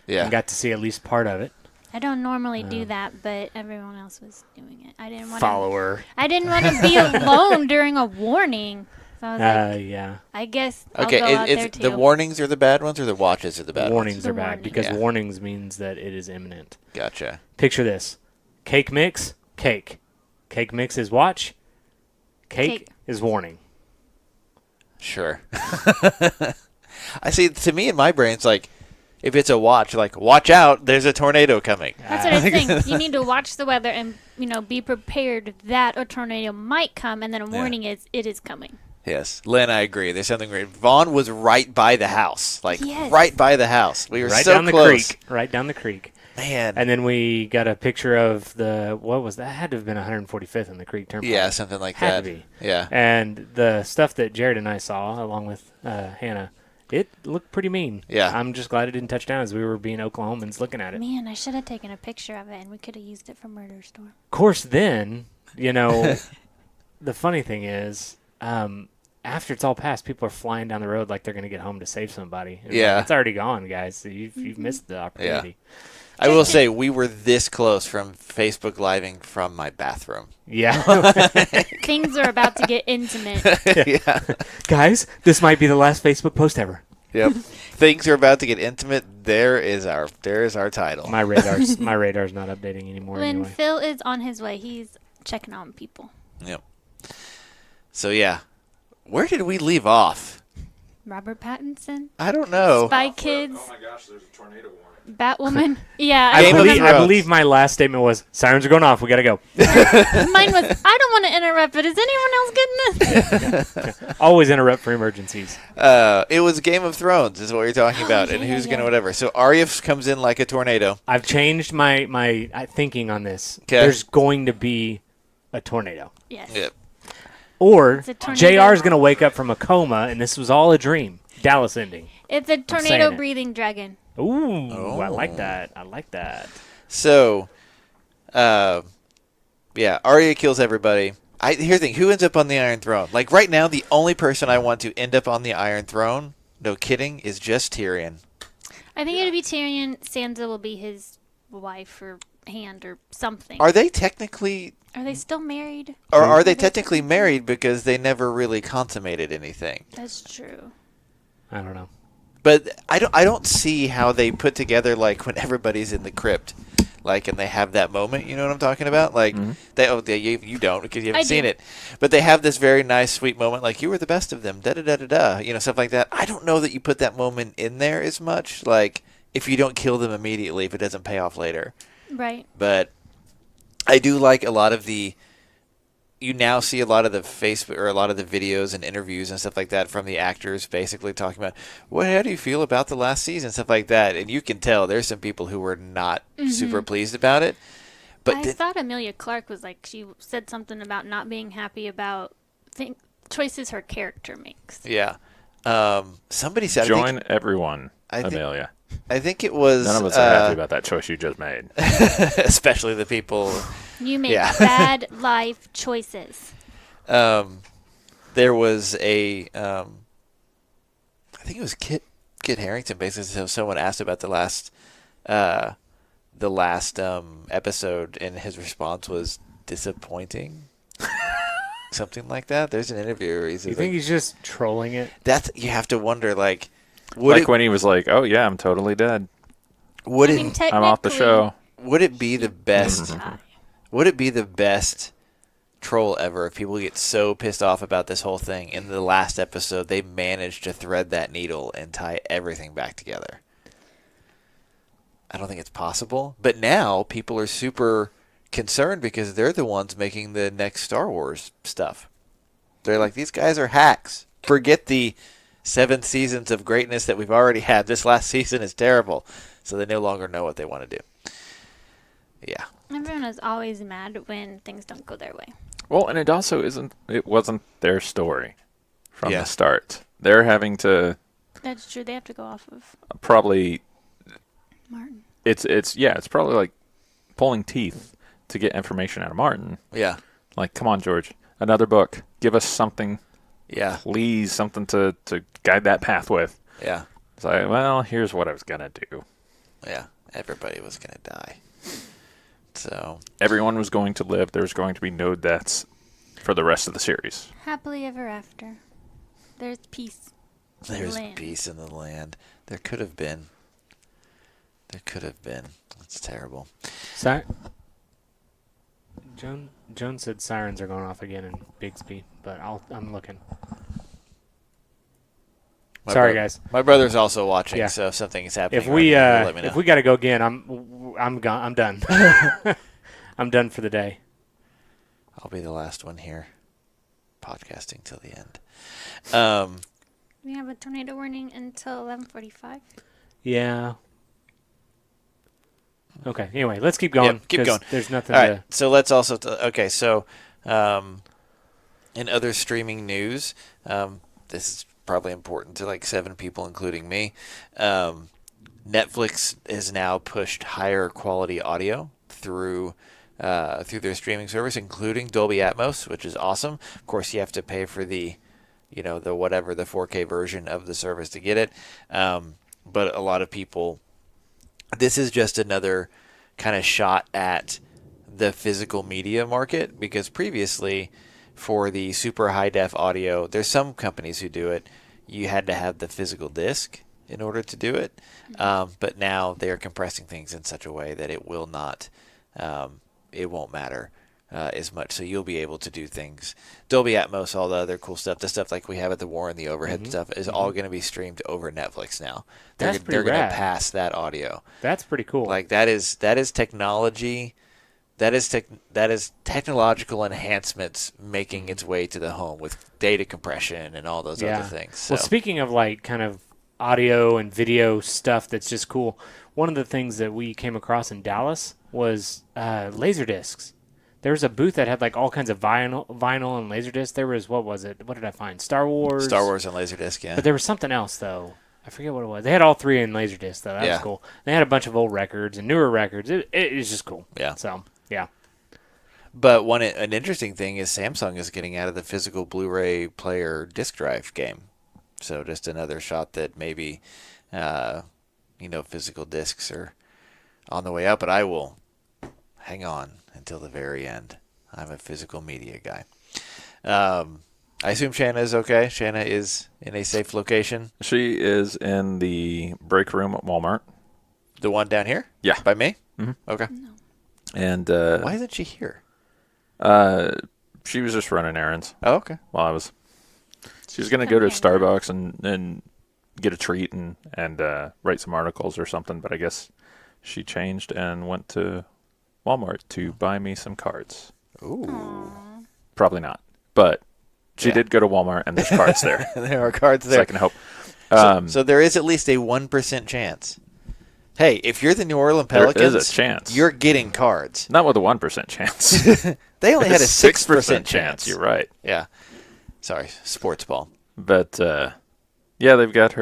Yeah. And got to see at least part of it. I don't normally do that, but everyone else was doing it. I didn't want Follower. I didn't want to be alone during a warning. So I was like, Yeah. I guess I'll Okay, go out there it's too. the warnings are the bad ones or the watches are the bad Warnings The are bad warning. because Yeah. warnings means that it is imminent. ones? Gotcha. Picture this. Cake mix, cake. Cake mix is watch. Cake. is warning. Sure. I see. To me, in my brain, it's like, if it's a watch, like, watch out, there's a tornado coming. That's what I think. You need to watch the weather and, be prepared that a tornado might come, and then a warning is it is coming. Yes. Lynn, I agree. There's something great. Vaughn was right by the house. Like, Yes. right by the house. We were Right so down close. the creek. Right down the creek. Man. And then we got a picture of what was that? Had to have been 145th in the creek turnpike. Yeah, something like Had that. to be. Yeah. And the stuff that Jared and I saw, along with Hannah, it looked pretty mean. Yeah. I'm just glad it didn't touch down as we were being Oklahomans looking at it. Man, I should have taken a picture of it, and we could have used it for Murder Storm. Of course, then, the funny thing is, after it's all passed, people are flying down the road like they're going to get home to save somebody. It's Yeah. like, it's already gone, guys. You've missed the opportunity. I will say, we were this close from Facebook Living from my bathroom. Yeah. Things are about to get intimate. Yeah. Guys, this might be the last Facebook post ever. Yep. Things are about to get intimate. There is our title. My radar's not updating anymore When anyway. Phil is on his way, he's checking on people. Yep. So, yeah. Where did we leave off? Robert Pattinson, I don't know. Spy Kids, Oh my gosh, there's a tornado warning. Batwoman. Yeah, I Game of believe, Thrones. I believe my last statement was, sirens are going off. We got to go. mine was, I don't want to interrupt, but is anyone else getting this? Always interrupt for emergencies. It was Game of Thrones is what you're talking about, yeah, and yeah, who's going to yeah. whatever. So Arya comes in like a tornado. I've changed my thinking on this. 'Kay. There's going to be a tornado. Yes. Yep. Or It's a tornado. JR is going to wake up from a coma, and this was all a dream. Dallas ending. It's a saying tornado it. breathing dragon. Ooh, Oh. I like that. I like that. So, yeah, Arya kills everybody. Here's the thing: who ends up on the Iron Throne? Like right now, the only person I want to end up on the Iron Throne, no kidding, is just Tyrion. I think it'll be Tyrion. Sansa will be his wife or hand or something. Are they technically, Are they still married? or are they technically married because they never really consummated anything? That's true. I don't know. But I don't see how they put together like when everybody's in the crypt, like and they have that moment. You know what I'm talking about? Like you don't because you haven't I seen do. it. But they have this very nice, sweet moment, like you were the best of them, da da da da da. You know, stuff like that. I don't know that you put that moment in there as much. Like if you don't kill them immediately, if it doesn't pay off later. Right. But I do like a lot of the. You now see a lot of the Facebook or a lot of the videos and interviews and stuff like that from the actors, basically talking about, well, how do you feel about the last season, stuff like that, and you can tell there's some people who were not super pleased about it. But I thought Amelia Clark was like, she said something about not being happy about choices her character makes. yeah, somebody said, Join everyone, I think- Amelia. I think it was None of us are happy about that choice you just made. especially the people. You make Yeah. bad life choices. There was a, I think it was Kit Harington. Basically, so someone asked about the last episode, and his response was disappointing. Something like that. There's an interview where he's You like, think he's just trolling it? you have to wonder, like, would Like it, when he was like, "Oh yeah, I'm totally dead. would I it, mean, I'm off the show." would it be the best? technically- Would it be the best troll ever if people get so pissed off about this whole thing in the last episode they managed to thread that needle and tie everything back together? I don't think it's possible. But now people are super concerned because they're the ones making the next Star Wars stuff. They're like, these guys are hacks. Forget the 7 seasons of greatness that we've already had. This last season is terrible. So they no longer know what they want to do. Yeah. Everyone is always mad when things don't go their way. Well, and it also wasn't their story from Yeah. the start. They're having to That's true. They have to go off of probably Martin. it's probably like pulling teeth to get information out of Martin. Yeah. Like, come on, George, another book. Give us something, Yeah. please, something to guide that path with. Yeah. It's like, well, here's what I was gonna do. Yeah. Everybody was going to die. So. Everyone was going to live. There was going to be no deaths for the rest of the series. Happily ever after. There's peace. in the There's land. peace in the land. There could have been. There could have been. That's terrible. Joan said sirens are going off again in Bixby, but I'm looking. Sorry, guys. My brother's also watching, Yeah. so if something is happening, If we let me know. if we got to go again, I'm gone. I'm done. I'm done for the day. I'll be the last one here, podcasting till the end. We have a tornado warning until 11:45. Yeah. Okay. Anyway, let's keep going. Yep, keep 'cause going. There's nothing All to. right, so let's also in other streaming news, this is probably important to like 7 people, including me. Netflix has now pushed higher quality audio through their streaming service, including Dolby Atmos, which is awesome. Of course, you have to pay for the 4K version of the service to get it. But a lot of people, this is just another kind of shot at the physical media market, because previously for the super high def audio, there's some companies who do it. You had to have the physical disc in order to do it. But now they're compressing things in such a way that it will not, it won't matter as much. So you'll be able to do things. Dolby Atmos, all the other cool stuff, the stuff like we have at the War and the overhead stuff, is all going to be streamed over Netflix now. They're That's pretty going to rad. pass that audio. That's pretty cool. Like that is technology. That is technological enhancements making its way to the home with data compression and all those other things. So. Well, speaking of like kind of audio and video stuff that's just cool, one of the things that we came across in Dallas was laser discs. There was a booth that had like all kinds of vinyl and laser discs. There was, what was it? What did I find? Star Wars and Laserdisc, yeah. But there was something else though. I forget what it was. They had all 3 in Laserdisc though. That was cool. They had a bunch of old records and newer records. It was just cool. Yeah. So yeah. But an interesting thing is Samsung is getting out of the physical Blu-ray player disc drive game. So just another shot that maybe, physical discs are on the way out. But I will hang on until the very end. I'm a physical media guy. I assume Shanna is okay. Shanna is in a safe location. She is in the break room at Walmart. The one down here? Yeah. By me? Mm-hmm. Okay. And why isn't she here? she was just running errands Oh, okay. while I was. She was going to go to Starbucks and get a treat and write some articles or something, but I guess she changed and went to Walmart to buy me some cards. Ooh. Probably not, but she did go to Walmart and there's cards there. There are cards there. So I can help. So there is at least a 1% chance. Hey, if you're the New Orleans Pelicans, there is a chance. You're getting cards. Not with a 1% chance. They only had a 6% chance. You're right. Yeah. Sorry, sports ball. But yeah, they've got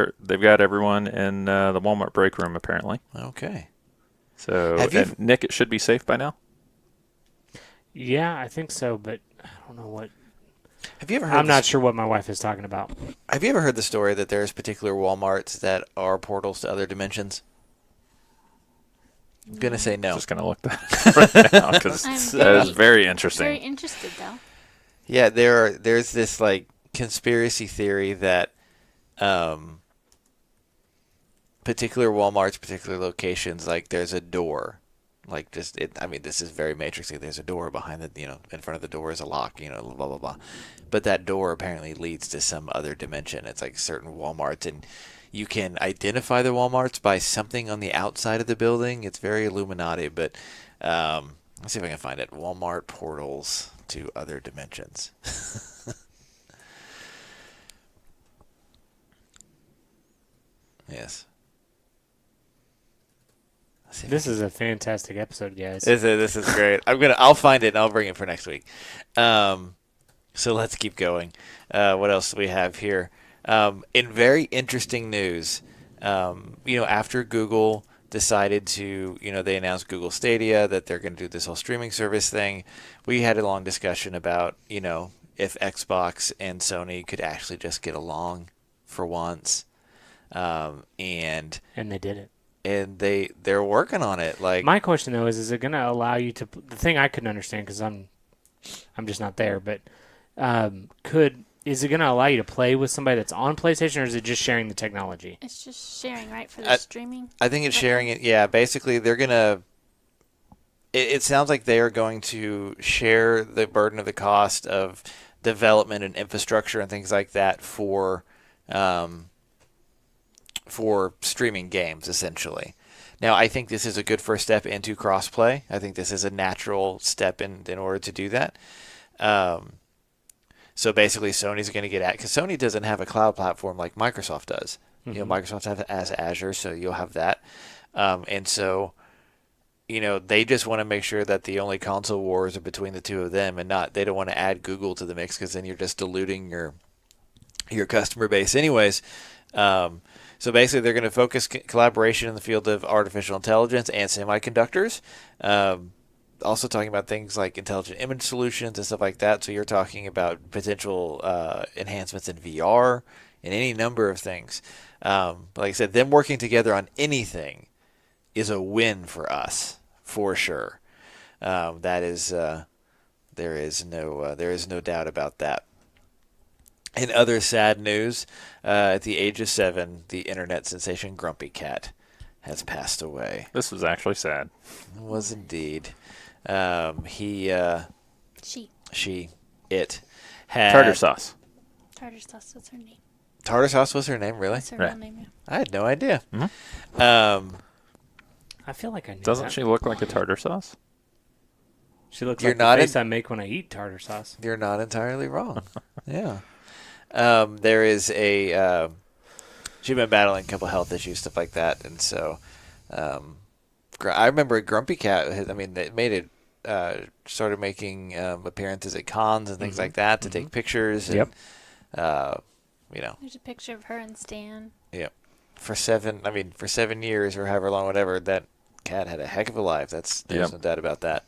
everyone in the Walmart break room apparently. Okay. So Have Nick, it should be safe by now. Yeah, I think so, but I don't know what. Have you ever heard? I'm not sure what my wife is talking about. Have you ever heard the story that there's particular Walmarts that are portals to other dimensions? I'm gonna say no. Just gonna look that right now because that is very interesting. Very interested though. Yeah, there's this like conspiracy theory that particular Walmarts, particular locations, like there's a door, like just I mean, this is very Matrixy. There's a door behind the in front of the door is a lock, blah blah blah. But that door apparently leads to some other dimension. It's like certain Walmarts, and you can identify the Walmarts by something on the outside of the building. It's very Illuminati, but let's see if I can find it. Walmart portals to other dimensions. Yes. This is a fantastic episode, guys. This is great. I'll find it and I'll bring it for next week. So let's keep going. What else do we have here? In very interesting news, after Google decided to, they announced Google Stadia, that they're going to do this whole streaming service thing. We had a long discussion about, if Xbox and Sony could actually just get along for once. And they did it. And they're working on it. Like, my question though is it going to allow you to? The thing I couldn't understand because I'm just not there, but is it going to allow you to play with somebody that's on PlayStation, or is it just sharing the technology? It's just sharing, right, for the streaming? I think it's sharing it. Yeah, basically they're going to. It sounds like they are going to share the burden of the cost of development and infrastructure and things like that for streaming games, essentially. Now, I think this is a good first step into crossplay. I think this is a natural step in order to do that. So basically, Sony's going to get at, because Sony doesn't have a cloud platform like Microsoft does. Mm-hmm. Microsoft has Azure, so you'll have that. And so, they just want to make sure that the only console wars are between the two of them, and they don't want to add Google to the mix, because then you're just diluting your customer base anyways. So basically, they're going to focus collaboration in the field of artificial intelligence and semiconductors. Also talking about things like intelligent image solutions and stuff like that. So you're talking about potential enhancements in VR and any number of things. Like I said, them working together on anything is a win for us, for sure. There is no doubt about that. In other sad news, at the age of 7, the internet sensation Grumpy Cat has passed away. This was actually sad. It was indeed. It had Tartar sauce. Tartar sauce, what's her name? Tartar sauce was her name, really? That's her Right. real name, yeah. I had no idea. Mm-hmm. I feel like I knew Doesn't that. she look like a tartar sauce? She looks You're like not the face I make when I eat tartar sauce. You're not entirely wrong. Yeah. There is she'd been battling a couple health issues, stuff like that, and so I remember Grumpy Cat. They made it. Started making appearances at cons and things like that to take pictures. And, Yep. There's a picture of her and Stan. Yeah. For 7 years or however long, whatever, that cat had a heck of a life. There's no doubt about that.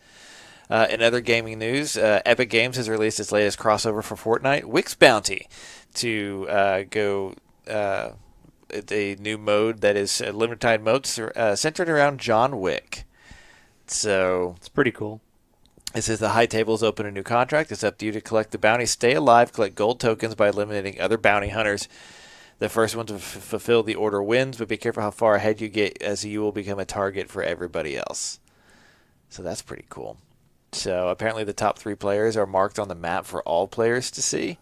In other gaming news, Epic Games has released its latest crossover for Fortnite, Wix Bounty, to go a new mode that is a limited time mode centered around John Wick. So It's pretty cool. it says the high table has opened a new contract. It's up to you to collect the bounty. Stay alive, collect gold tokens by eliminating other bounty hunters. The first one to fulfill the order wins, but be careful how far ahead you get, as you will become a target for everybody else. So that's pretty cool. So apparently the top 3 players are marked on the map for all players to see.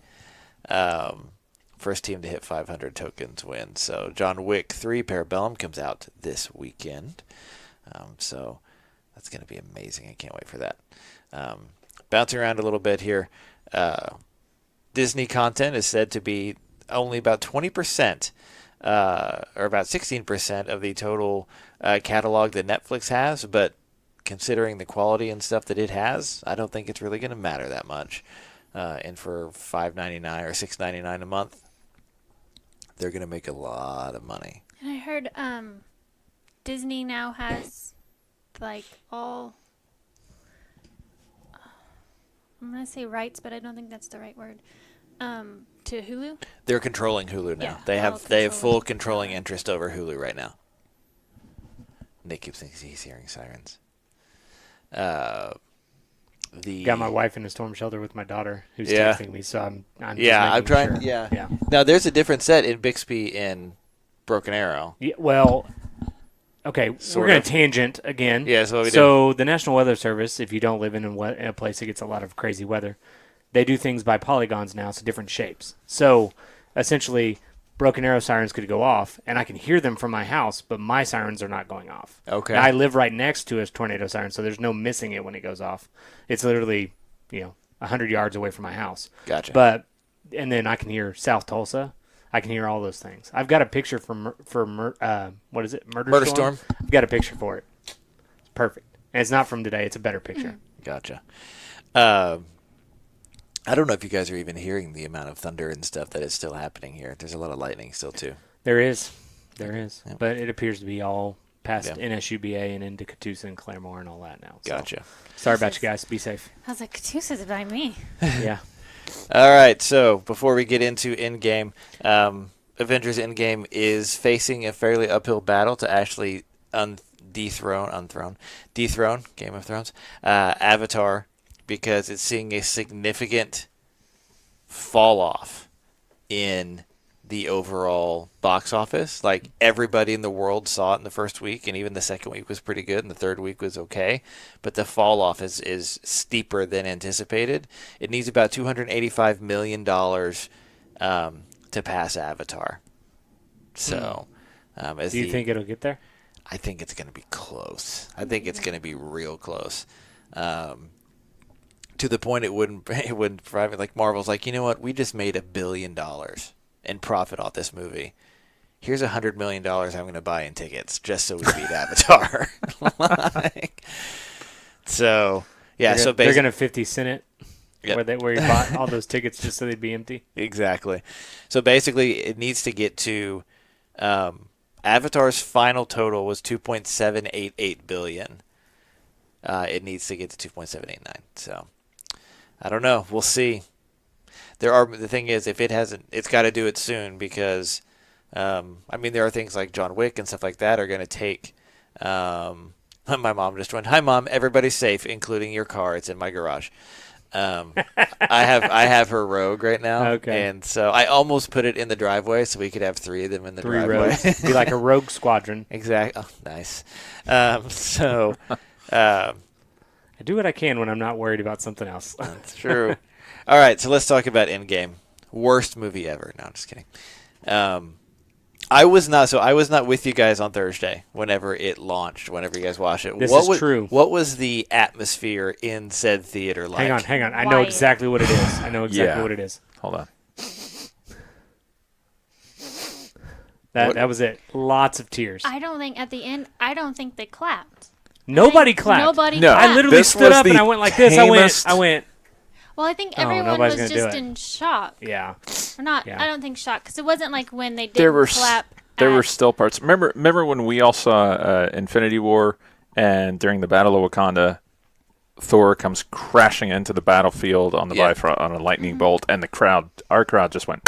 First team to hit 500 tokens wins. So John Wick 3 Parabellum comes out this weekend. So that's going to be amazing. I can't wait for that. Bouncing around a little bit here. Disney content is said to be only about 20% or about 16% of the total catalog that Netflix has, but considering the quality and stuff that it has, I don't think it's really going to matter that much. And for $5.99 or $6.99 a month, they're going to make a lot of money. And I heard Disney now has all, I'm going to say rights, but I don't think that's the right word, to Hulu. They're controlling Hulu now. Yeah, they have full controlling interest over Hulu right now. Nick keeps thinking he's hearing sirens. Got my wife in a storm shelter with my daughter who's Yeah. texting me, so I'm just I'm making trying. sure. Yeah. Now there's a different set in Bixby and Broken Arrow. Yeah, well, okay, Sort we're going of. to tangent again. Yeah, so what we do. So the National Weather Service, if you don't live in a place that gets a lot of crazy weather, they do things by polygons now, so different shapes. So essentially, Broken Arrow sirens could go off, and I can hear them from my house, but my sirens are not going off. Okay. And I live right next to a tornado siren, so there's no missing it when it goes off. It's literally, 100 yards away from my house. Gotcha. And then I can hear South Tulsa. I can hear all those things. I've got a picture what is it? Murder Storm? I've got a picture for it. It's perfect. And it's not from today. It's a better picture. Gotcha. I don't know if you guys are even hearing the amount of thunder and stuff that is still happening here. There's a lot of lightning still too. There is. Yep. But it appears to be all past NSUBA and into Catoosa and Claremore and all that now. So, Gotcha. sorry about you guys. Be safe. I was like, Catoosa's by me. Yeah. All right, so before we get into Endgame, Avengers Endgame is facing a fairly uphill battle to actually dethrone Game of Thrones, Avatar, because it's seeing a significant fall off in the overall box office. Like, everybody in the world saw it in the first week, and even the second week was pretty good, and the third week was okay. But the fall off is steeper than anticipated. It needs about $285 million to pass Avatar. So, Do you think it'll get there? I think it's going to be close. I think it's going to be real close. To the point it wouldn't provide, like, Marvel's like, you know what? We just made $1 billion in profit off this movie. Here's $100 million I'm going to buy in tickets just so we beat Avatar. So yeah, so basically they're going to 50 cent it. Yep. Where you bought all those tickets just so they'd be empty. Exactly. So basically, it needs to get to Avatar's final total was $2.788 billion. It needs to get to 2.789. So I don't know. We'll see. The thing is, if it hasn't, it's got to do it soon because, I mean, there are things like John Wick and stuff like that are going to take. My mom just went, "Hi, Mom. Everybody's safe, including your car. It's in my garage." I have her Rogue right now, okay. And so I almost put it in the driveway so we could have three of them in the driveway. Rogues. Be like a rogue squadron. Exactly. Oh, nice. So. I do what I can when I'm not worried about something else. That's true. All right, so let's talk about Endgame. Worst movie ever. No, I'm just kidding. I was not with you guys on Thursday whenever it launched, whenever you guys watched it. This is true. What was the atmosphere in said theater like? Hang on. I know exactly what it is. What it is. Hold on. That was it. Lots of tears. I don't think at the end. I don't think they clapped. Nobody clapped. Nobody No. clapped. I literally This stood was up and the I went like this. I went. Well, I think Oh, everyone nobody's was gonna do just it. in shock. Yeah. Or not. Yeah. I don't think shock because it wasn't like when they did There were clap. there were at- still parts. Remember when we all saw Infinity War and during the Battle of Wakanda, Thor comes crashing into the battlefield on the Bifrost on a lightning bolt, and our crowd just went.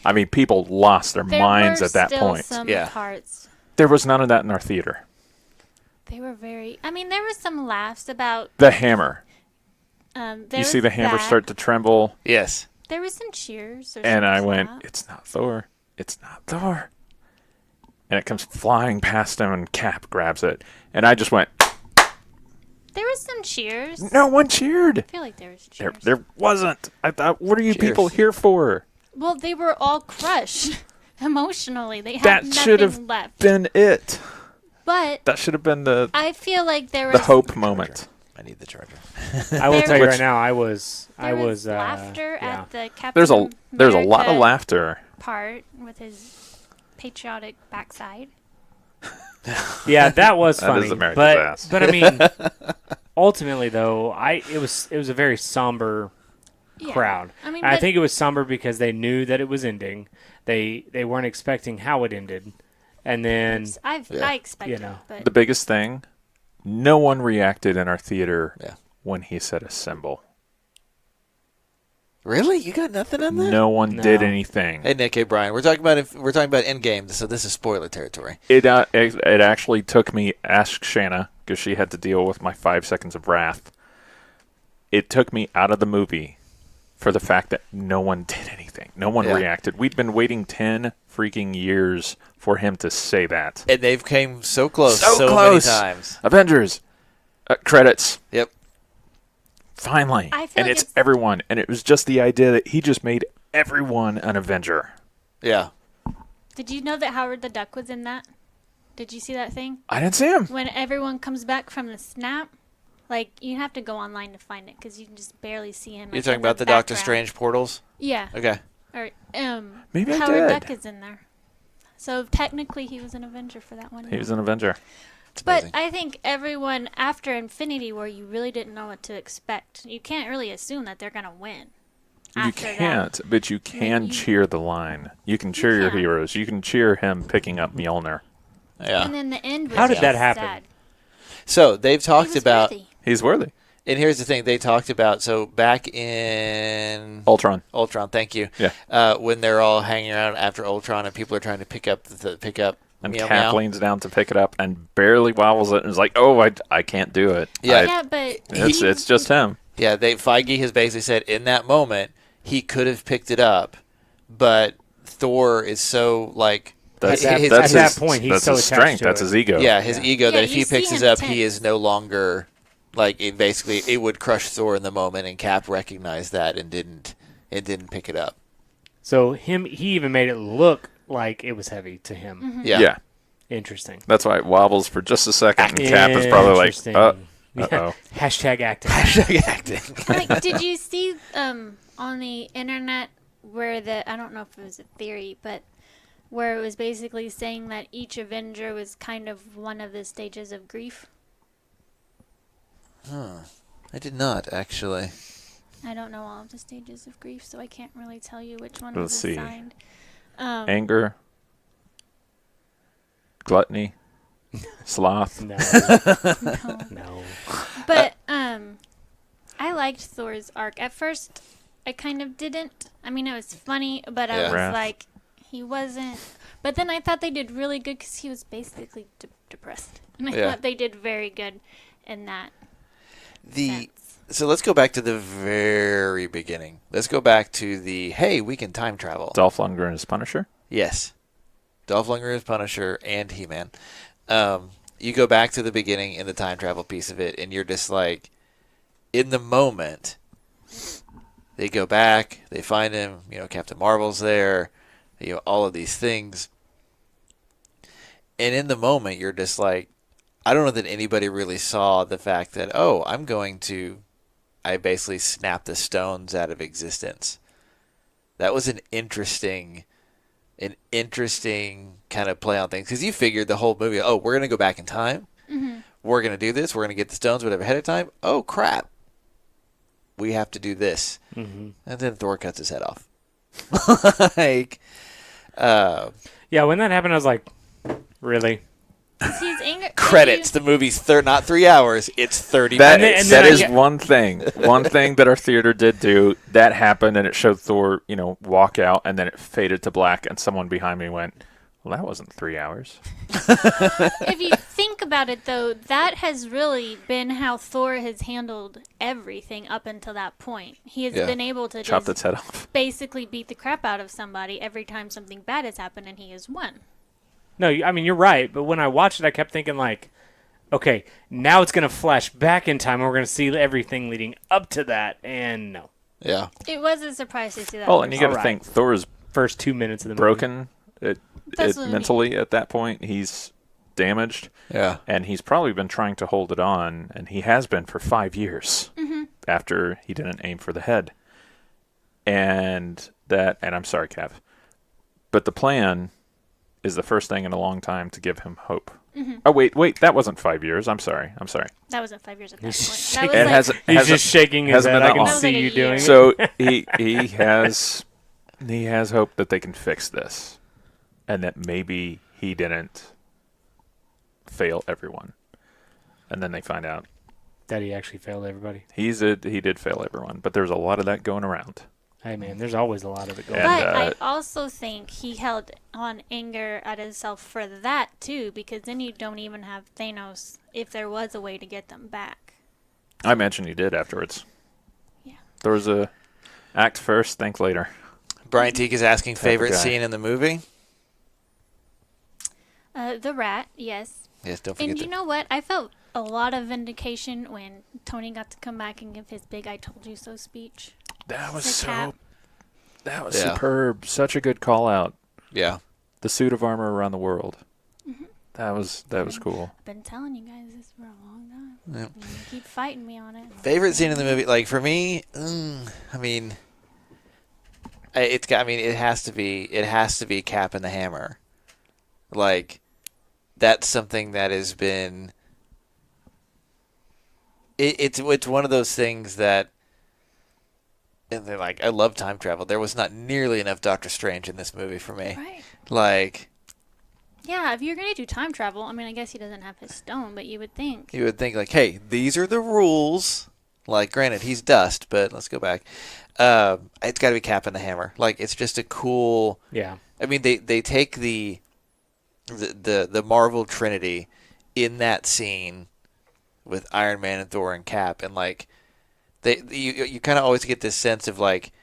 I mean, people lost their There minds were at that still point. Some Yeah. parts. There was none of that in our theater. They were very. I mean, there was some laughs about. The hammer. There You see was the hammer that. start to tremble, Yes. There was some cheers. Or and some I went, clap. "It's not Thor. It's not Thor." And it comes flying past him, and Cap grabs it, and I just went. There was some cheers. No one cheered. I feel like there was cheers. There wasn't. I thought, what are you Cheers. people here for? Well, they were all crushed emotionally. They had That should have nothing left. been it. But That should have been the I feel like there was hope moment. I need the charger. I will There tell you was- right now. I was laughter yeah. at the Captain There's a lot of America laughter. part with his patriotic backside. Yeah, that was That funny. is America's but ass. but I mean, ultimately though, it was a very somber Yeah. crowd. I mean, And I but- think it was somber because they knew that it was ending. They weren't expecting how it ended, and then I expected, You know. but The biggest thing, no one reacted in our theater Yeah. when he said assemble. Really? You got nothing on that? No one did No. anything. Hey, Nick. Hey, Brian. We're talking about Endgame, so this is spoiler territory. It actually took me, ask Shanna, because she had to deal with my 5 seconds of wrath. It took me out of the movie for the fact that no one did anything. No one Yeah. reacted. We'd been waiting 10 freaking years for him to say that. And they've came so close, So so close. many times. Avengers. Credits. Yep. Finally. I feel And like it's it's- everyone. And it was just the idea that he just made everyone an Avenger. Yeah. did you know that Howard the Duck was in that? Did you see that thing? I didn't see him. When everyone comes back from the snap, like you have to go online to find it because you can just barely see him. You're like, talking in the about the Doctor background. Strange portals? Yeah. Okay. Or Maybe I Howard did. Duck is in there. So technically he was an Avenger for that one. He was an Avenger. It's But amazing. I think everyone after Infinity War, you really didn't know what to expect. You can't really assume that they're gonna win. You after that. can't, but you can you- cheer the line. You can cheer your can. heroes. You can cheer him picking up Mjolnir. Yeah. And then the end was How did just that happen? sad. So they've He talked was about, worthy. He's worthy. and here's the thing, they talked about, so back in Ultron. thank you. Yeah. When they're all hanging around after Ultron and people are trying to pick up And Meow Cap Meow. leans down to pick it up and barely wobbles it and is like, "Oh, I can't do it." Yeah. Yeah, but It's just him. Yeah, Feige has basically said in that moment he could have picked it up, but Thor is so like That's At his- that his, point, he's that's so his attached strength. to That's it. his ego. yeah, his ego Yeah, that if you he see picks him it up, he tense. is no longer like it would crush Thor in the moment, and Cap recognized that and didn't pick it up. So he even made it look like it was heavy to him. Mm-hmm. Yeah. Interesting. That's why it wobbles for just a second, and Cap is probably like, Interesting. "Uh Yeah. oh." Hashtag acting. Hashtag acting. like, did you see on the internet where I don't know if it was a theory, but where it was basically saying that each Avenger was kind of one of the stages of grief? I did not actually. I don't know all of the stages of grief, so I can't really tell you which one Let's was see. assigned. Anger, gluttony, sloth. No. No. No. But I liked Thor's arc. At first, I kind of didn't. I mean, it was funny, but I Yeah. was Wrath. like, he wasn't. But then I thought they did really good because he was basically depressed, and I Yeah. thought they did very good in that The sense. So let's go back to the very beginning. Let's go back to the hey, we can time travel. Dolph Lundgren is Punisher. Yes. Dolph Lundgren is Punisher and He-Man. You go back to the beginning in the time travel piece of it, and you're just like, in the moment, they go back, they find him, Captain Marvel's there, all of these things. And in the moment, you're just like, I don't know that anybody really saw the fact that, I basically snapped the stones out of existence. That was an interesting kind of play on things, because you figured the whole movie, we're going to go back in time, we're going to do this, we're going to get the stones whatever ahead of time, crap, we have to do this. Mm-hmm. And then Thor cuts his head off. Like, Yeah, when that happened, I was like, really? He's angry. credits, the movie's not 3 hours, it's 30 That, minutes. and then that I is get- one thing. One thing that our theater did do. That happened, and it showed Thor, walk out, and then it faded to black, and someone behind me went, "Well, that wasn't 3 hours." If you think about it, though, that has really been how Thor has handled everything up until that point. He has Yeah. been able to Chopped just its head off. basically beat the crap out of somebody every time something bad has happened, and he has won. No, I mean, you're right. But when I watched it, I kept thinking, like, okay, now it's going to flash back in time, and we're going to see everything leading up to that. And no. Yeah. It was a surprise to see that. Oh, and you got to Alright. think Thor is First 2 minutes of the movie. broken. That's what I mean. Mentally at that point, he's damaged, Yeah. and he's probably been trying to hold it on, and he has been for 5 years after he didn't aim for the head. And I'm sorry, Cav, but the plan is the first thing in a long time to give him hope. Oh, wait, that wasn't 5 years. I'm sorry. That wasn't 5 years at that He's point. shaking- That was It like, He's just shaking his hasn't head. been I that can long. That was see like a you doing year. it. So he has hope that they can fix this, and that maybe he didn't fail everyone. And then they find out That he actually failed everybody. he did fail everyone, but there's a lot of that going around. Hey, man, there's always a lot of it going And, on. but I also think he held on anger at himself for that too, because then you don't even have Thanos if there was a way to get them back. I mentioned he did afterwards. Yeah. There was a act first, think later. Brian Teague is asking of favorite guy. scene in the movie. The rat, yes. Yes, don't forget And that. you know what? I felt a lot of vindication when Tony got to come back and give his big "I told you so" speech. That was The cap. that was Yeah. superb. Such a good call out. Yeah. The suit of armor around the world. That was cool. I've been telling you guys this for a long time. Yep. You keep fighting me on it. Favorite scene in the movie, like for me, I mean, it has to be Cap and the Hammer. Like, that's something that has been. It's one of those things that. And they're like, I love time travel. There was not nearly enough Doctor Strange in this movie for me. Right. Like, Yeah, if you're gonna do time travel, I mean, I guess he doesn't have his stone, but you would think. You would think like, hey, these are the rules. Like, granted, he's dust, but let's go back. It's got to be Cap and the Hammer. Like, it's just a cool. Yeah. I mean, they take the Marvel Trinity in that scene with Iron Man and Thor and Cap, and like, you kind of always get this sense of like,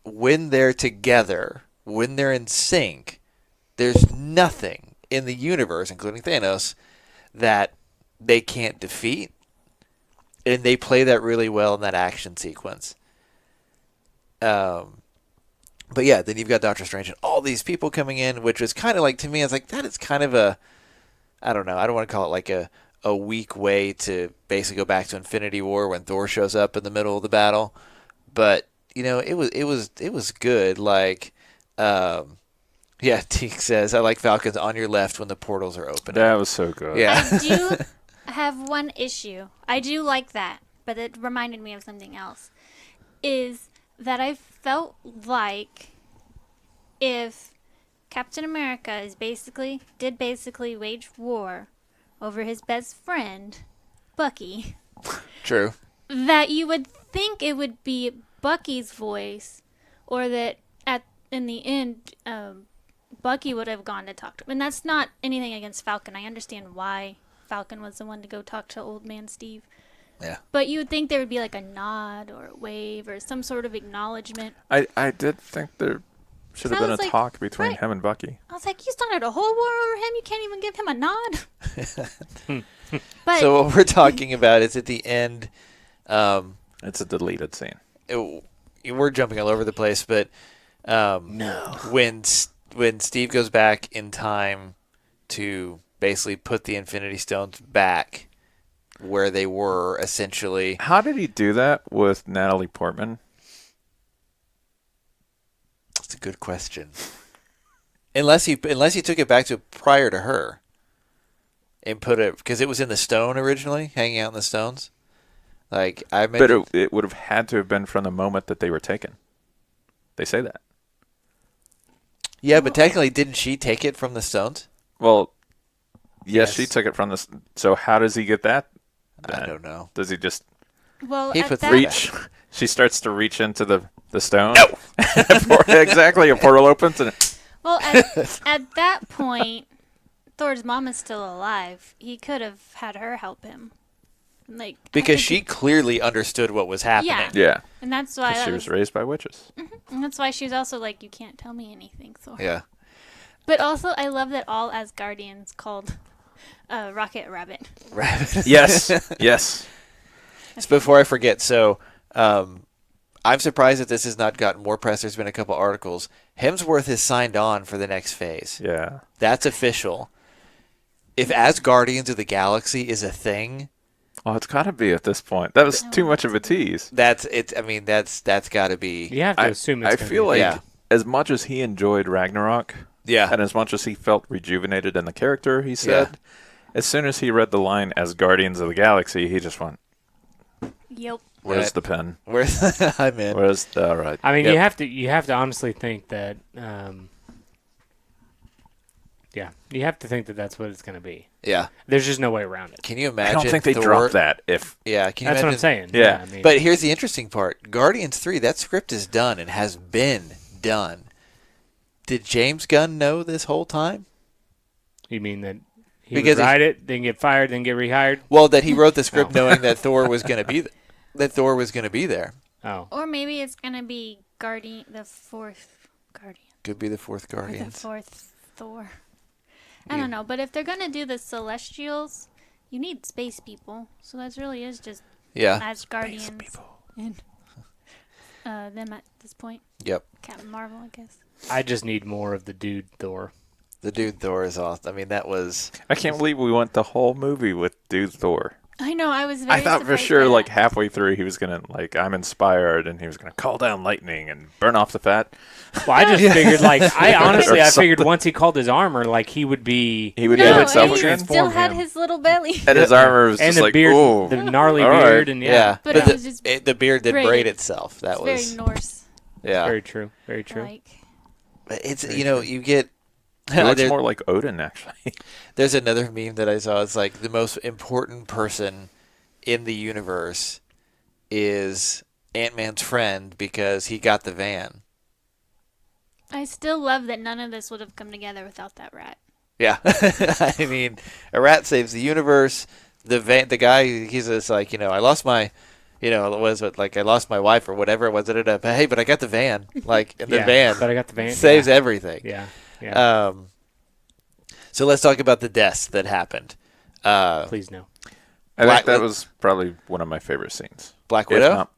when they're together, when they're in sync, there's nothing in the universe, including Thanos, that they can't defeat. And they play that really well in that action sequence. But yeah, then you've got Doctor Strange and all these people coming in, which was kind of like, to me, I was like, that is kind of a, I don't know, I don't want to call it like a weak way to basically go back to Infinity War when Thor shows up in the middle of the battle. But, you know, it was good. Like, yeah, Teek says, I like Falcons on your left when the portals are open. That was so good. Yeah. I do have one issue. I do like that, but it reminded me of something else. Is that I felt like if Captain America did basically wage war over his best friend, Bucky, True. that you would think it would be Bucky's voice, or that in the end, Bucky would have gone to talk to him. And that's not anything against Falcon. I understand why Falcon was the one to go talk to old man Steve. Yeah. But you would think there would be like a nod or a wave or some sort of acknowledgement. I did think there should have So I been a was like, talk between right. him and Bucky. I was like, you started a whole war over him? You can't even give him a nod? But So what we're talking about is at the end, It's a deleted scene. we're jumping all over the place, but No. when Steve goes back in time to basically put the Infinity Stones back where they were, essentially. How did he do that with Natalie Portman? That's a good question. Unless he took it back to prior to her and put it, because it was in the stone originally, hanging out in the stones. Like I But mentioned, it would have had to have been from the moment that they were taken. They say that. yeah, but technically, didn't she take it from the stones? Well, yes, Yes. she took it from this. So how does he get that? I don't know. Does he just well, He at puts that, reach? She starts to reach into the stone. No, exactly. A portal opens and well, at that point, Thor's mom is still alive. He could have had her help him, like I Because think she clearly understood what was happening. Yeah. yeah, and that's why 'cause that she was raised by witches. and that's why she was also like, you can't tell me anything, Thor. Yeah. But also, I love that all Asgardians called Rocket Rabbit. Right. Yes, yes. So before I forget, so I'm surprised that this has not gotten more press. There's been a couple articles. Hemsworth has signed on for the next phase. Yeah. That's official. If Asgardians of the Galaxy is a thing, Oh, it's got to be at this point. That was too much of a tease. that's it. I mean, that's got to be. You have to assume it's I gonna feel be. like Yeah. as much as he enjoyed Ragnarok, Yeah. and as much as he felt rejuvenated in the character, he said, as soon as he read the line as Guardians of the Galaxy, he just went, Yep. "Where's Right. the pen? Where's I'm in. Where's the all right?" I mean, Yep. you have to honestly think that. Yeah, you have to think that that's what it's going to be. Yeah. There's just no way around it. Can you I imagine? don't think they Thor- dropped that. If Yeah. Can you That's what I'm imagine? saying. Yeah. I mean, But here's the interesting part. Guardians 3, that script is done and has been done. Did James Gunn know this whole time? you mean that he Because would write it, then get fired, then get rehired? Well, that he wrote the script No. knowing that Thor was going to be that Thor was going to be there. Oh, Or maybe it's gonna be the fourth Guardian, Could be the fourth or the Guardians. fourth Thor. I don't know, but if they're gonna do the Celestials, you need space people. So that really is just Yeah. Asgardians and them at this point. Yep. Captain Marvel, I guess. I just need more of the dude Thor. The dude Thor is awesome. I mean, that was. I can't believe we went the whole movie with Dude Thor. I know. I was. Very I thought for surprised sure, by like that. halfway through, he was gonna like, I'm inspired, and he was gonna call down lightning and burn off the fat. Well, I just figured, like, I honestly, Or I figured something. once he called his armor, like, he would be. He would No, get and himself he again, still had him. his little belly. and his armor was And just the like, beard, ooh, the gnarly all right. beard, and Yeah. But But it was just the beard did braided. braid itself. That it's was. very Norse. Yeah. Very true. Very true. Like, But it's, you know, you get. He looks There- more like Odin, actually. There's another meme that I saw. It's like the most important person in the universe is Ant-Man's friend because he got the van. I still love that none of this would have come together without that rat. Yeah. I mean, a rat saves the universe. The guy, he's just like, I lost my, I lost my wife or whatever it was. Hey, but I got the van. Like, and the Yeah, van but I got the van. saves Yeah. everything. Yeah. Yeah. So let's talk about the deaths that happened. Please no. I Black think that Wi- was probably one of my favorite scenes. Black If Widow? not-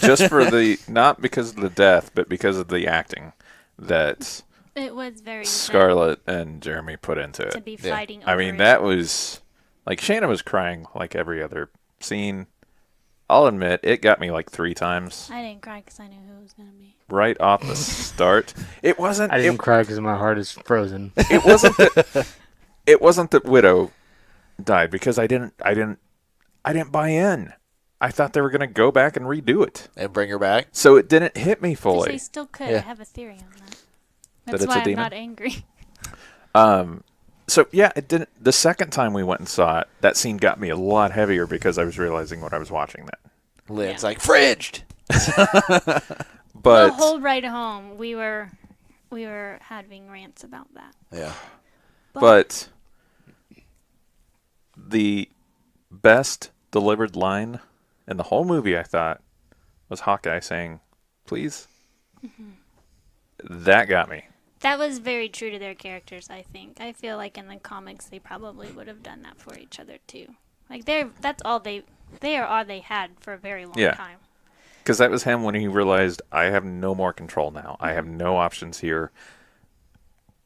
just for not because of the death, but because of the acting that It was very Scarlett and Jeremy put into to it. be Yeah. fighting. I over mean, it. that was like Shanna was crying like every other scene. I'll admit, it got me like 3 times I didn't cry because I knew who it was gonna be. right off the start. It wasn't. I didn't cry because my heart is frozen. It wasn't. It wasn't that Widow died because I didn't buy in. I thought they were going to go back and redo it, And bring her back? so it didn't hit me They fully. still could. Yeah. I have a theory on that. That That's it's a why I'm demon? not angry. So yeah, it didn't. The second time we went and saw it, that scene got me a lot heavier because I was realizing what I was watching then. Lynn's Yeah. like, fridged! But The whole ride home, we were having rants about that. Yeah. but the best delivered line in the whole movie, I thought, was Hawkeye saying, "Please." That got me. That was very true to their characters, I think. I feel like in the comics they probably would have done that for each other too. Like that's all they had for a very long Yeah. time. Because that was him when he realized, I have no more control now. I have no options here.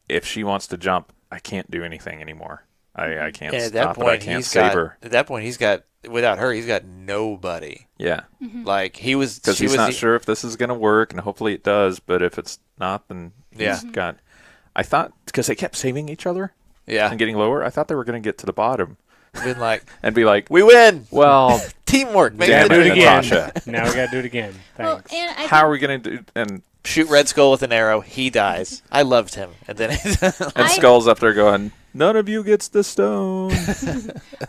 If she wants to jump, I can't do anything anymore. I can't And at that stop it. I point, can't he's save got. her. At that point, without her, he's got nobody. Yeah. Like he was. Because she he's was not the- sure if this is going to work, and hopefully it does. But if it's not, then Yeah. he's got... I thought, because they kept saving each other Yeah. and getting lower, I thought they were going to get to the bottom Been like, and be like, we win. well, Teamwork. Make Damn the it, do it again. Natasha. Now we gotta do it again. Well, Thanks. and I how are think we going to do... And Shoot Red Skull with an arrow. He dies. I loved him. And then And Skull's up there going, none of you gets the stone.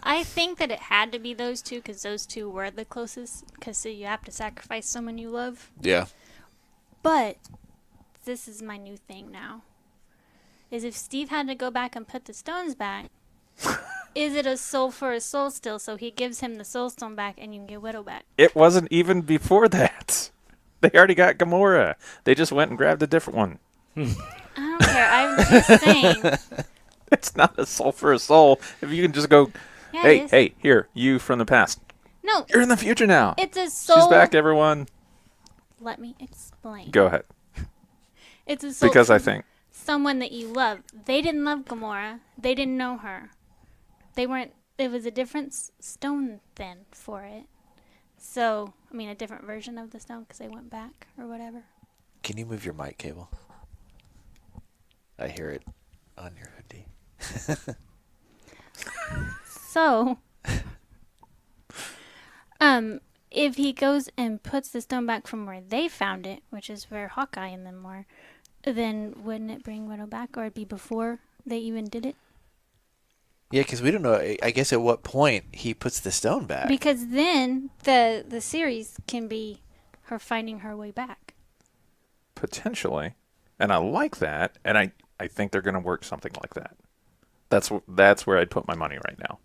I think that it had to be those two because those two were the closest. Because so you have to sacrifice someone you love. yeah. But this is my new thing now. Is if Steve had to go back and put the stones back, is it a soul for a soul still? So he gives him the soul stone back and you can get Widow back. It wasn't even before that. They already got Gamora. They just went and grabbed a different one. I don't care. I'm just saying. It's not a soul for a soul. If you can just go, Yeah, it hey, is. hey, here, you from the past. No, You're in the future now. it's a soul. She's back, everyone. Let me explain. Go ahead. It's a soul Because I from think someone that you love. They didn't love Gamora. They didn't know her. They weren't. It was a different stone then for it. So, I mean, a different version of the stone because they went back or whatever. Can you move your mic cable? I hear it on your hoodie. So, if he goes and puts the stone back from where they found it, which is where Hawkeye and them were, then wouldn't it bring Widow back, or it'd be before they even did it? Yeah, because we don't know. I guess at what point he puts the stone back. Because then the series can be her finding her way back. potentially, and I like that, and I think they're going to work something like that. That's where I'd put my money right now.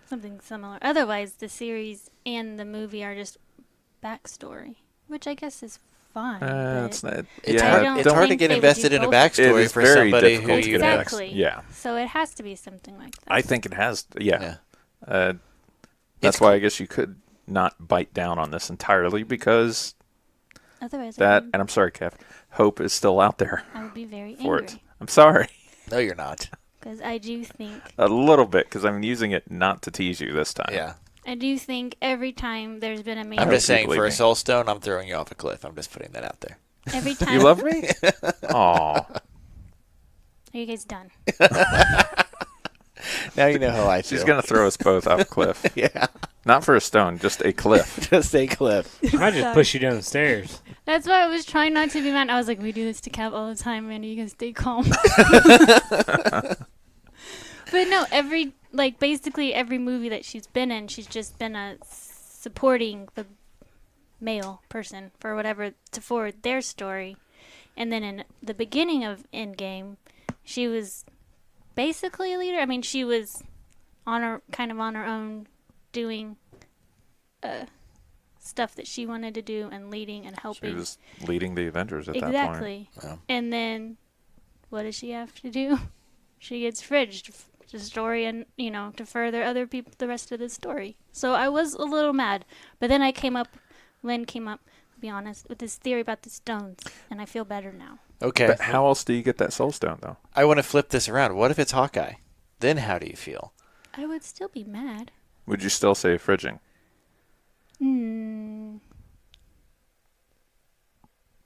Something similar. Otherwise, the series and the movie are just backstory, which I guess is fine. but It's not. It's I hard, don't it's hard to think get they would invested do in a both. It backstory is for very somebody difficult who to you get know. Exactly. Yeah. So it has to be something like that. I think it has. Yeah. Yeah. That's It's why I guess you could not bite down on this entirely because Otherwise, that, and I'm sorry, Kev, hope is still out there I would be very for angry. it. I'm sorry. No, you're not. Because I do think A little bit because I'm using it not to tease you this time. Yeah. every time there's been a major I'm just saying, believe for a me. soul stone, I'm throwing you off a cliff. I'm just putting that out there. every time You love me? Aw. Are you guys done? Now you know how I feel. She's going to throw us both off a cliff. Yeah. Not for a stone, just a cliff. Just a cliff. I might just push you down the stairs. That's why I was trying not to be mad. I was like, we do this to Cap all the time, man. You can stay calm. But no, basically every movie that she's been in, she's just been supporting the male person for whatever to forward their story. And then in the beginning of Endgame, she was basically a leader. I mean, she was on her own, doing stuff that she wanted to do and leading and helping. She was leading the Avengers at that point. Exactly. Yeah. And then, what does she have to do? She gets fridged the story and, to further other people, the rest of the story. So I was a little mad. But then Lynn came up, to be honest, with this theory about the stones. And I feel better now. Okay. But how else do you get that soul stone, though? I want to flip this around. What if it's Hawkeye? Then how do you feel? I would still be mad. Would you still say fridging?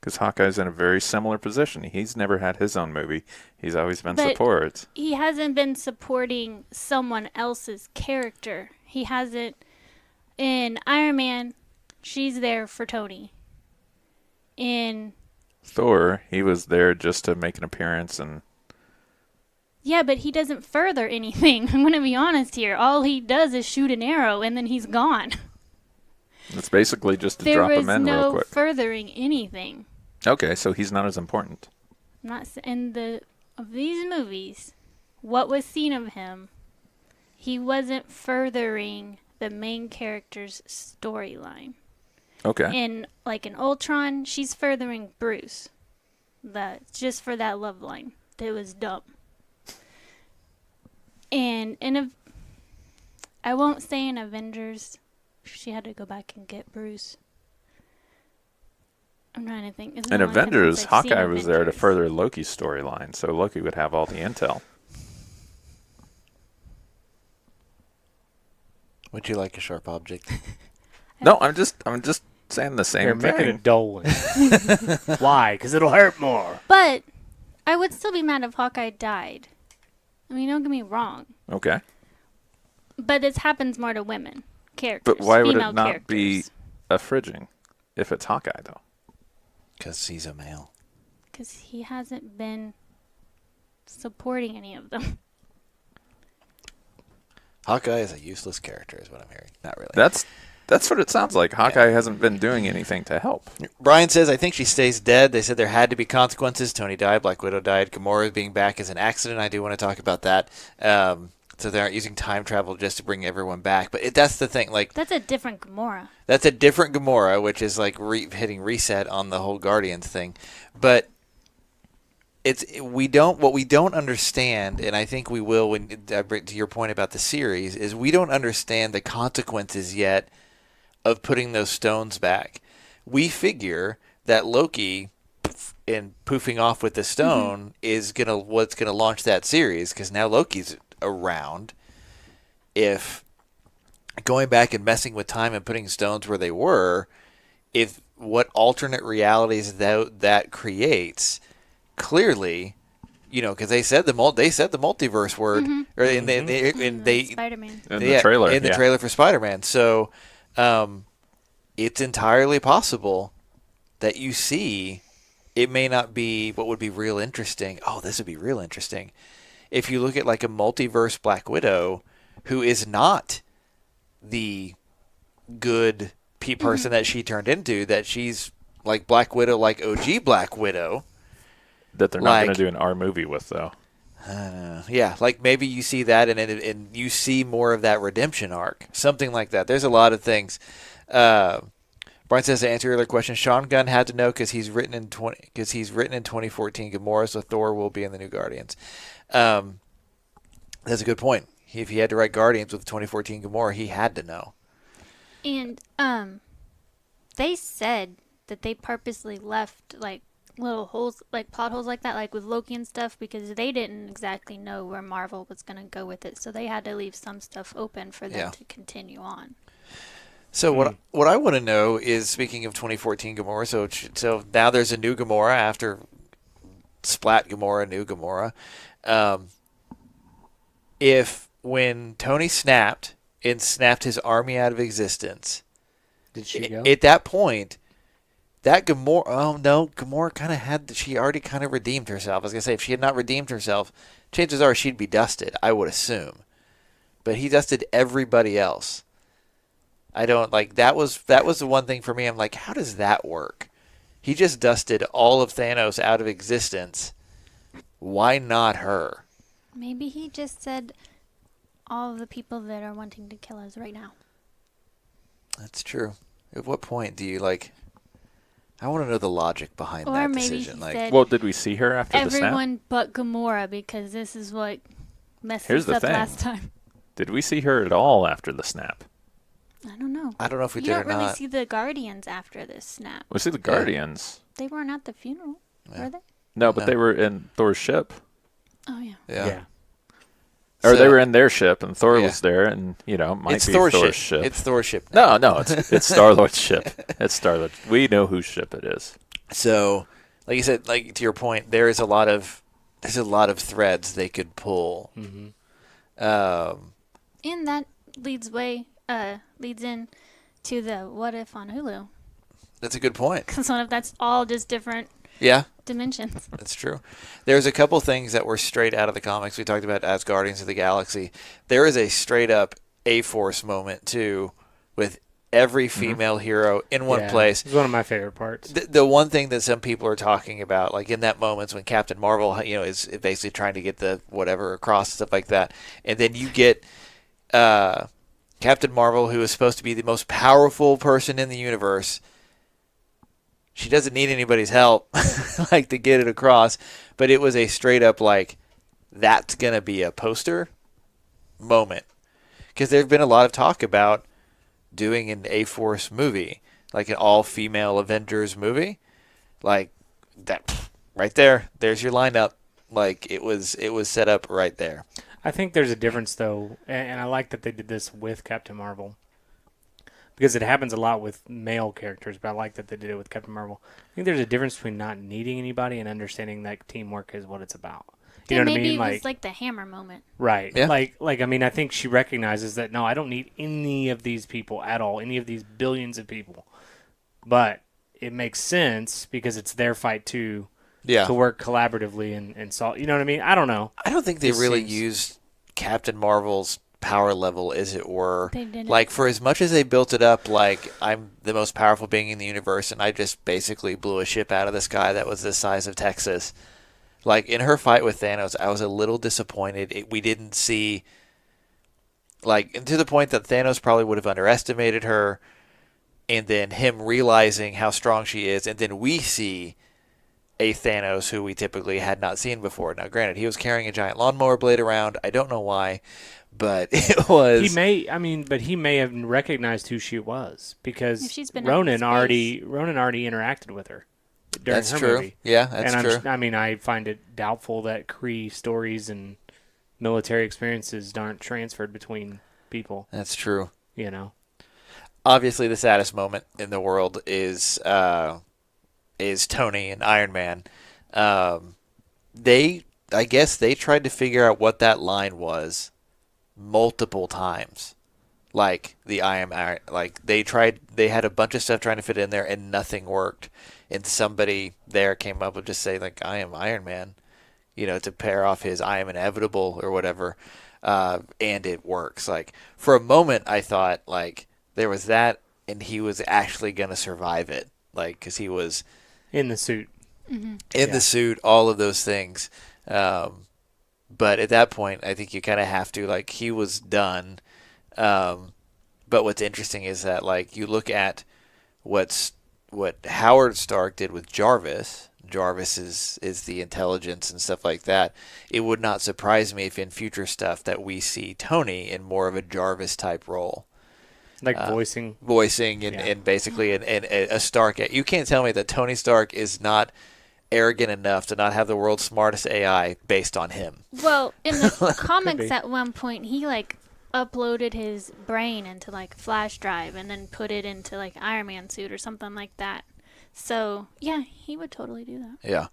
Because Hawkeye's in a very similar position. He's never had his own movie. He's always been support. He hasn't been supporting someone else's character. He hasn't. In Iron Man, she's there for Tony. In Thor, he was there just to make an appearance and... Yeah, but he doesn't further anything. I'm going to be honest here. All he does is shoot an arrow, and then he's gone. It's basically just to There drop was him in real no quick. furthering anything. Okay, so he's not as important. Of these movies, what was seen of him, he wasn't furthering the main character's storyline. Okay. In Ultron, she's furthering Bruce. Just for that love line. That was dumb. And I won't say in Avengers, she had to go back and get Bruce. I'm trying to think. In Avengers, Hawkeye was there to further Loki's storyline, so Loki would have all the intel. Would you like a sharp object? No, I'm just saying the same Here, thing. make it a dull one. Why? Because it'll hurt more. But I would still be mad if Hawkeye died. I mean, don't get me wrong. Okay. But this happens more to women characters. But why would female it not characters. be a fridging if it's Hawkeye, though? Because he's a male. Because he hasn't been supporting any of them. Hawkeye is a useless character, is what I'm hearing. Not really. That's what it sounds like. Hawkeye hasn't been doing anything to help. Brian says, I think she stays dead. They said there had to be consequences. Tony died. Black Widow died. Gamora being back is an accident. I do want to talk about that. So they aren't using time travel just to bring everyone back. But that's the thing. That's a different Gamora. That's a different Gamora, which is hitting reset on the whole Guardians thing. But what we don't understand, and I think we will when I bring to your point about the series, is we don't understand the consequences yet of putting those stones back. We figure that Loki and poofing off with the stone is what's gonna launch that series, because now Loki's around. If going back and messing with time and putting stones where they were, if what alternate realities that creates, clearly, because they said the multiverse word, or in Spider-Man. The trailer. in the trailer for Spider-Man. So it's entirely possible that you see it may not be what would be real interesting. Oh, this would be real interesting. If you look at like a multiverse Black Widow who is not the good person that she turned into, that she's like Black Widow, like OG Black Widow. That they're not going to do an R movie with, though. Yeah, like maybe you see that and you see more of that redemption arc. Something like that. There's a lot of things. Brian says, to answer your other question, Sean Gunn had to know because he's written in 2014 Gamora, so Thor will be in the new Guardians. That's a good point. If he had to write Guardians with 2014 Gamora, he had to know. And they said that they purposely left little holes, plot holes like that, with Loki and stuff, because they didn't exactly know where Marvel was going to go with it, so they had to leave some stuff open for them to continue on. So what I want to know is, speaking of 2014 Gamora, so now there's a new Gamora after Splat Gamora, new Gamora. If when Tony snapped his army out of existence, Did she go? at that point, that Gamora. Oh no, Gamora kind of had. She already kind of redeemed herself. I was gonna say if she had not redeemed herself, chances are she'd be dusted. I would assume, but he dusted everybody else. I don't like that was the one thing for me. I'm like, how does that work? He just dusted all of Thanos out of existence. Why not her? Maybe he just said all of the people that are wanting to kill us right now. That's true. At what point do you like? I want to know the logic behind Or that maybe decision. he Like, said Well, did we see her after the snap? everyone but Gamora because this is what messed Here's us the up thing. last time. Did we see her at all after the snap? I don't know. I don't know if we You did or don't really not. see the Guardians after this snap. We see the Guardians. They weren't at the funeral, Yeah. were they? No, but No. they were in Thor's ship. Oh yeah. Yeah. Or So- they were in their ship, and Thor Yeah. was there, and, it might It's be Thor's Thor's ship. ship. It's Thor's ship. now. No, it's Star-Lord's ship. It's Star-Lord. We know whose ship it is. So, like you said, like to your point, there's a lot of threads they could pull. Mm-hmm. And that leads in to the What If on Hulu. That's a good point. Because what if that's all just different Yeah, dimensions? that's true. There's a couple things that were straight out of the comics. We talked about as Guardians of the Galaxy. There is a straight up A-Force moment too, with every female hero in one place. It's one of my favorite parts. The one thing that some people are talking about, like in that moments when Captain Marvel, is basically trying to get the whatever across, stuff like that, and then you get Captain Marvel, who is supposed to be the most powerful person in the universe. She doesn't need anybody's help, like to get it across, but it was a straight up like, that's gonna be a poster moment, because there's been a lot of talk about doing an A-Force movie, like an all-female Avengers movie, like that right there. There's your lineup. Like it was set up right there. I think there's a difference, though, and I like that they did this with Captain Marvel, because it happens a lot with male characters, but I like that they did it with Captain Marvel. I think there's a difference between not needing anybody and understanding that teamwork is what it's about. You know what I Maybe mean? it was like the hammer moment. Right. Yeah. I mean, I think she recognizes that, no, I don't need any of these people at all, any of these billions of people. But it makes sense because it's their fight too, Yeah. to work collaboratively and solve. You know what I mean? I don't know. I don't think they This really seems- used Captain Marvel's power level, as it were. They didn't. Like, for as much as they built it up, like, I'm the most powerful being in the universe, and I just basically blew a ship out of the sky that was the size of Texas. Like, in her fight with Thanos, I was a little disappointed. We didn't see, like, and to the point that Thanos probably would have underestimated her, and then him realizing how strong she is, and then we see a Thanos who we typically had not seen before. Now, granted, he was carrying a giant lawnmower blade around. I don't know why, but it was. He may have recognized who she was because If she's been out in Ronan space. already interacted with her during That's her true. movie. Yeah, that's and true. I find it doubtful that Kree stories and military experiences aren't transferred between people. That's true. You know, Obviously, the saddest moment in the world is Tony and Iron Man. I guess they tried to figure out what that line was multiple times. Like the Iron, like they had a bunch of stuff trying to fit in there and nothing worked. And somebody there came up with just say like, I am Iron Man, to pair off his I am inevitable or whatever. And it works. Like for a moment, I thought like there was that and he was actually going to survive it. Like, cause he was in the suit. in the suit, all of those things. But at that point, I think you kind of have to, like, he was done. But what's interesting is that, like, you look at what Howard Stark did with Jarvis. Jarvis is the intelligence and stuff like that. It would not surprise me if in future stuff that we see Tony in more of a Jarvis type role. Like voicing And basically a Stark. You can't tell me that Tony Stark is not arrogant enough to not have the world's smartest AI based on him. Well, in the comics be. at one point, he like uploaded his brain into like flash drive and then put it into like Iron Man suit or something like that. So yeah, he would totally do that. Yeah.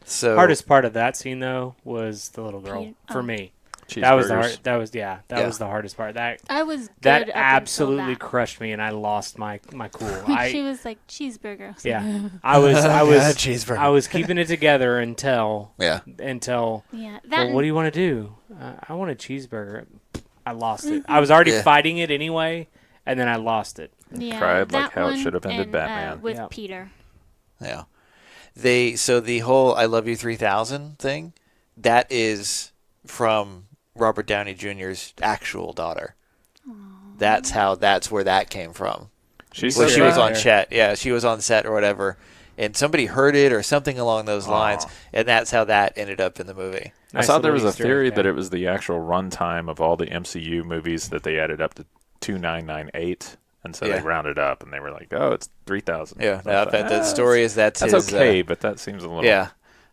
So hardest part of that scene though was the little girl Peter- for oh. me. That was the Cheeseburgers. that was the hardest part. That I was good that up until absolutely that. crushed me, and I lost my cool. She was like cheeseburger. I was like, Yeah, I was cheeseburger. I was keeping it together until Yeah. yeah. That well, what do you want to do? I want a cheeseburger. I lost it. I was already Yeah. fighting it anyway, and then I lost it. yeah, Cried like that how it one should have ended and, Batman. with Yeah. Peter. Yeah. So the whole "I Love You 3000" thing, that is from Robert Downey Jr.'s actual daughter. That's where that came from. She When said she was that. on set, yeah, she was on set or whatever, and somebody heard it or something along those lines, and that's how that ended up in the movie. I saw there was a Easter egg theory there. that it was the actual runtime of all the MCU movies that they added up to 2998, and so Yeah. they rounded up and they were like, "Oh, it's 3000." Yeah, So I thought, the story is that's that's his, okay, but that seems a little. Yeah,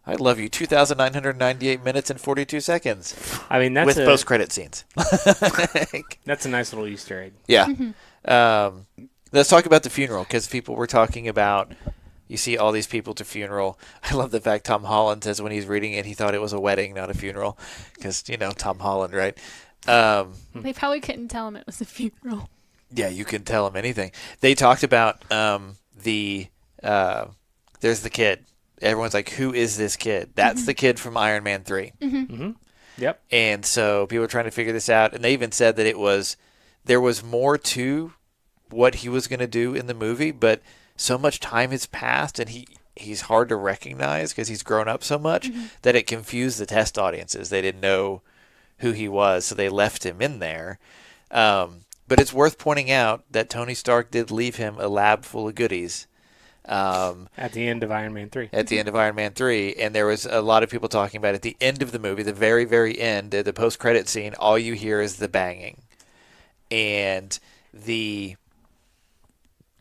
I love you. 2,998 minutes and 42 seconds I mean, that's with a post-credit scenes. that's a nice little Easter egg. Yeah. Let's talk about the funeral because people were talking about. You see all these people to funeral. I love the fact Tom Holland says when he's reading it, he thought it was a wedding, not a funeral, because Tom Holland, right? They probably couldn't tell him it was a funeral. Yeah, you can tell him anything. They talked about there's the kid. Everyone's like, who is this kid? That's the kid from Iron Man 3. Yep. And so people were trying to figure this out, and they even said that there was more to what he was going to do in the movie, but so much time has passed, and he's hard to recognize because he's grown up so much that it confused the test audiences. They didn't know who he was, so they left him in there. But it's worth pointing out that Tony Stark did leave him a lab full of goodies. At the end of Iron Man 3. At the end of Iron Man 3, and there was a lot of people talking about at the end of the movie, the very, very end, the post-credit scene, all you hear is the banging. And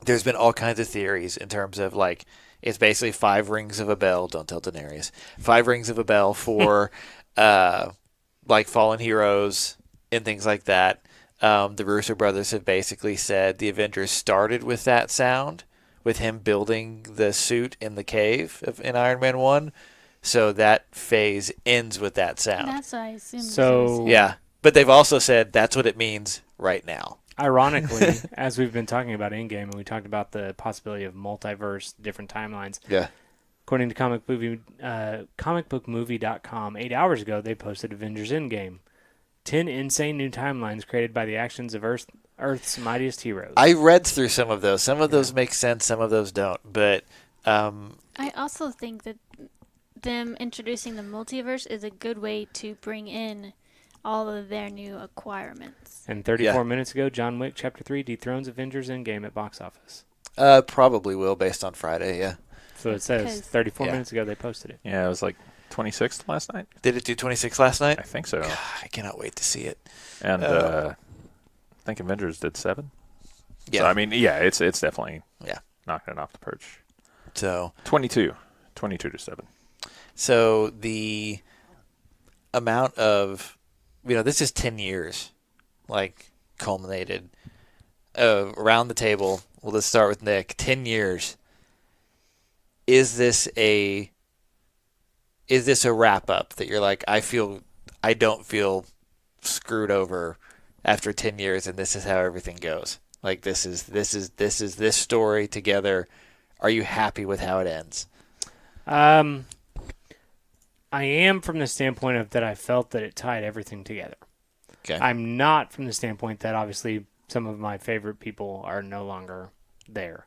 there's been all kinds of theories in terms of, like, it's basically 5 rings of a bell, don't tell Daenerys, 5 rings of a bell for, like, fallen heroes and things like that. The Russo brothers have basically said the Avengers started with that sound, with him building the suit in the cave in Iron Man 1. So that phase ends with that sound. That's what I assumed. So- Yeah. But they've also said that's what it means right now. Ironically, as we've been talking about Endgame, and we talked about the possibility of multiverse, different timelines. Yeah. According to comicbookmovie.com, 8 hours ago, they posted Avengers Endgame. 10 insane new timelines created by the actions of Earth's mightiest heroes. I read through some of those. Some of those make sense, some of those don't. But I also think that them introducing the multiverse is a good way to bring in all of their new acquirements. And 34 minutes ago, John Wick Chapter 3 dethrones Avengers Endgame at box office. probably will based on Friday, yeah. So it says 'Cause- 34 Yeah. minutes ago they posted it. Yeah, it was like 26th last night. Did it do 26 last night? I think so. God, I cannot wait to see it. And I think Avengers did 7. Yeah. So, I mean, yeah, it's definitely Yeah. knocking it off the perch. So 22 to 7. So the amount of, this is 10 years, like, culminated around the table. Well, let's start with Nick. 10 years. Is this a wrap up that you're like, I don't feel screwed over after 10 years, and this is how everything goes? Like, this is this story together. Are you happy with how it ends? I am from the standpoint of that I felt that it tied everything together. Okay. I'm not from the standpoint that obviously some of my favorite people are no longer there.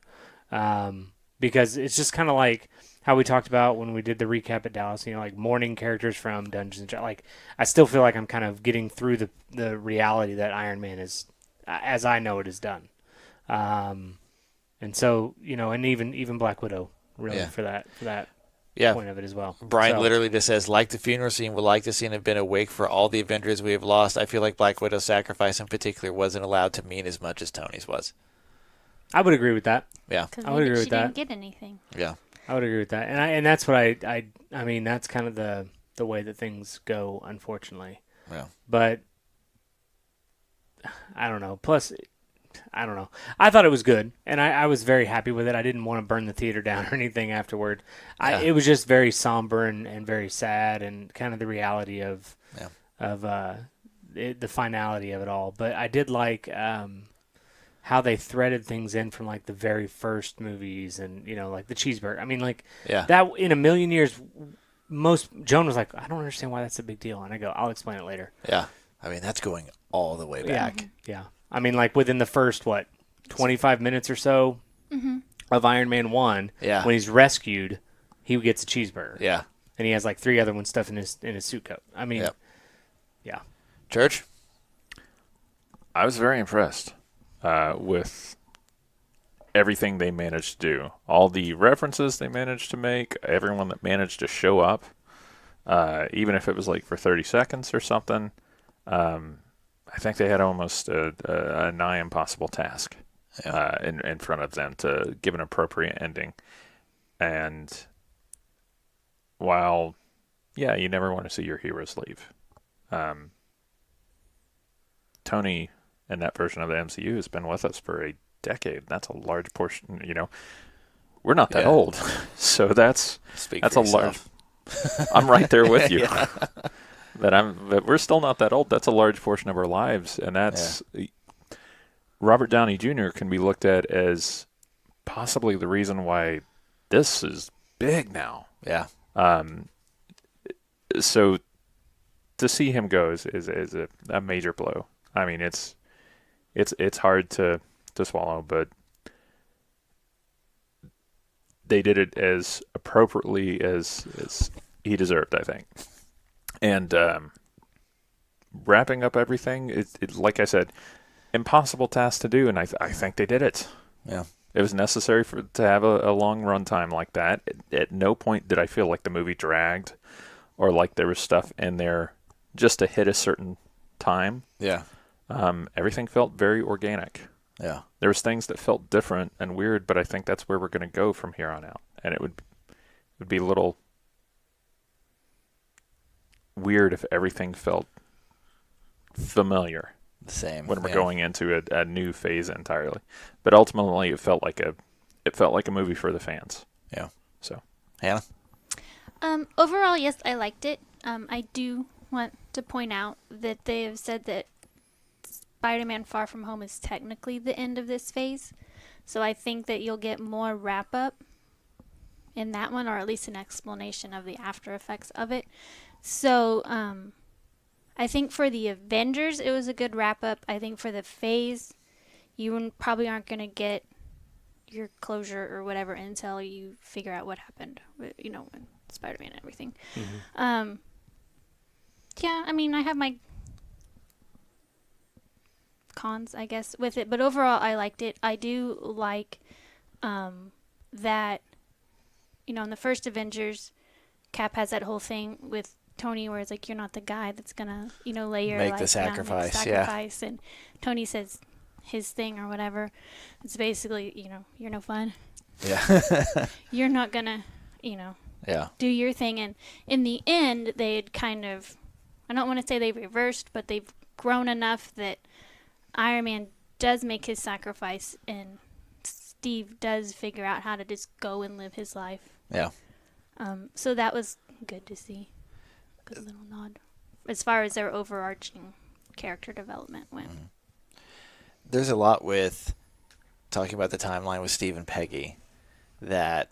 Because it's just kind of like how we talked about when we did the recap at Dallas, like morning characters from Dungeons and Dragons. Like, I still feel like I'm kind of getting through the reality that Iron Man is, as I know it, is done. And so, and even Black Widow, really, Yeah. for that Yeah. point of it as well. Brian So- literally just says, like the funeral scene, would like to see have been awake for all the Avengers we have lost. I feel like Black Widow's sacrifice in particular wasn't allowed to mean as much as Tony's was. I would agree with that. Yeah. Because I would agree she with that. didn't get anything. Yeah. I would agree with that, and that's what I mean, that's kind of the way that things go, unfortunately. Yeah. But I don't know. Plus, I don't know. I thought it was good, and I was very happy with it. I didn't want to burn the theater down or anything afterward. Yeah. It was just very somber and very sad, and kind of the reality of the finality of it all. But I did like how they threaded things in from like the very first movies, and like the cheeseburger. I mean, like that in a million years, Joan was like, I don't understand why that's a big deal, and I go, I'll explain it later. Yeah, I mean that's going all the way back. Yeah. I mean, like within the first 25 minutes or so of Iron Man 1, when he's rescued, he gets a cheeseburger. Yeah. And he has like 3 other ones stuffed in his suit coat. I mean, yeah. Church? I was very impressed with everything they managed to do. All the references they managed to make, everyone that managed to show up, even if it was like for 30 seconds or something. I think they had almost a nigh impossible task in front of them to give an appropriate ending. And while, you never want to see your heroes leave. Tony, in that version of the MCU, has been with us for a decade. That's a large portion. We're not that old, so that's a large. I'm right there with you. But we're still not that old. That's a large portion of our lives, and that's Robert Downey Jr. can be looked at as possibly the reason why this is big now. Yeah. So to see him go is a major blow. I mean, it's hard to swallow, but they did it as appropriately as he deserved, I think. And wrapping up everything, it like I said, impossible task to do, and I think they did it. Yeah. It was necessary to have a long run time like that. At no point did I feel like the movie dragged or like there was stuff in there just to hit a certain time. Yeah. Everything felt very organic. Yeah. There was things that felt different and weird, but I think that's where we're going to go from here on out. And it would be a little weird if everything felt familiar. The same. When we're going into a new phase entirely. But ultimately it felt like a movie for the fans. Yeah. So, Hannah? Overall, yes, I liked it. I do want to point out that they have said that Spider-Man Far From Home is technically the end of this phase. So I think that you'll get more wrap-up in that one, or at least an explanation of the after effects of it. So, I think for the Avengers, it was a good wrap-up. I think for the phase, you probably aren't going to get your closure or whatever until you figure out what happened, with Spider-Man and everything. Mm-hmm. Yeah, I mean, I have my cons, I guess, with it. But overall, I liked it. I do like that, in the first Avengers, Cap has that whole thing with Tony where it's like, you're not the guy that's gonna lay your make life the sacrifice, down, sacrifice. And Tony says his thing or whatever. It's basically, you're no fun. Yeah. You're not gonna do your thing. And in the end, they had kind of, I don't want to say they reversed, but they've grown enough that Iron Man does make his sacrifice and Steve does figure out how to just go and live his life. Yeah. So that was good to see. Good little nod. As far as their overarching character development went. Mm-hmm. There's a lot with talking about the timeline with Steve and Peggy that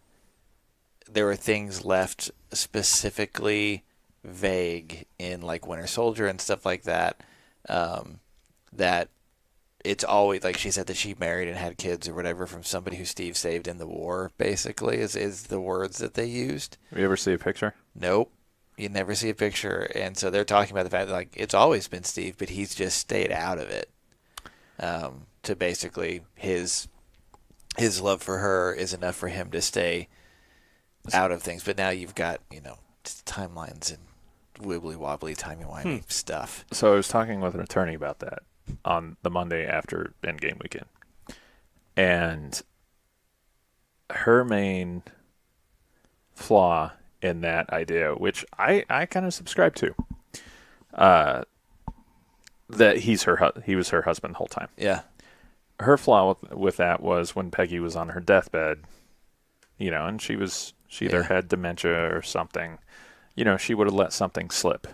there were things left specifically vague in like Winter Soldier and stuff like that, that it's always like she said that she married and had kids or whatever from somebody who Steve saved in the war, basically, is the words that they used. Have you ever see a picture? Nope. You never see a picture. And so they're talking about the fact that like it's always been Steve, but he's just stayed out of it. To basically his love for her is enough for him to stay out of things. But now you've got, just timelines and wibbly wobbly, timey-wimey stuff. So I was talking with an attorney about that on the Monday after Endgame weekend. And her main flaw in that idea, which I kind of subscribe to, that he was her husband the whole time. Yeah. Her flaw with that was when Peggy was on her deathbed, and she either had dementia or something, she would have let something slip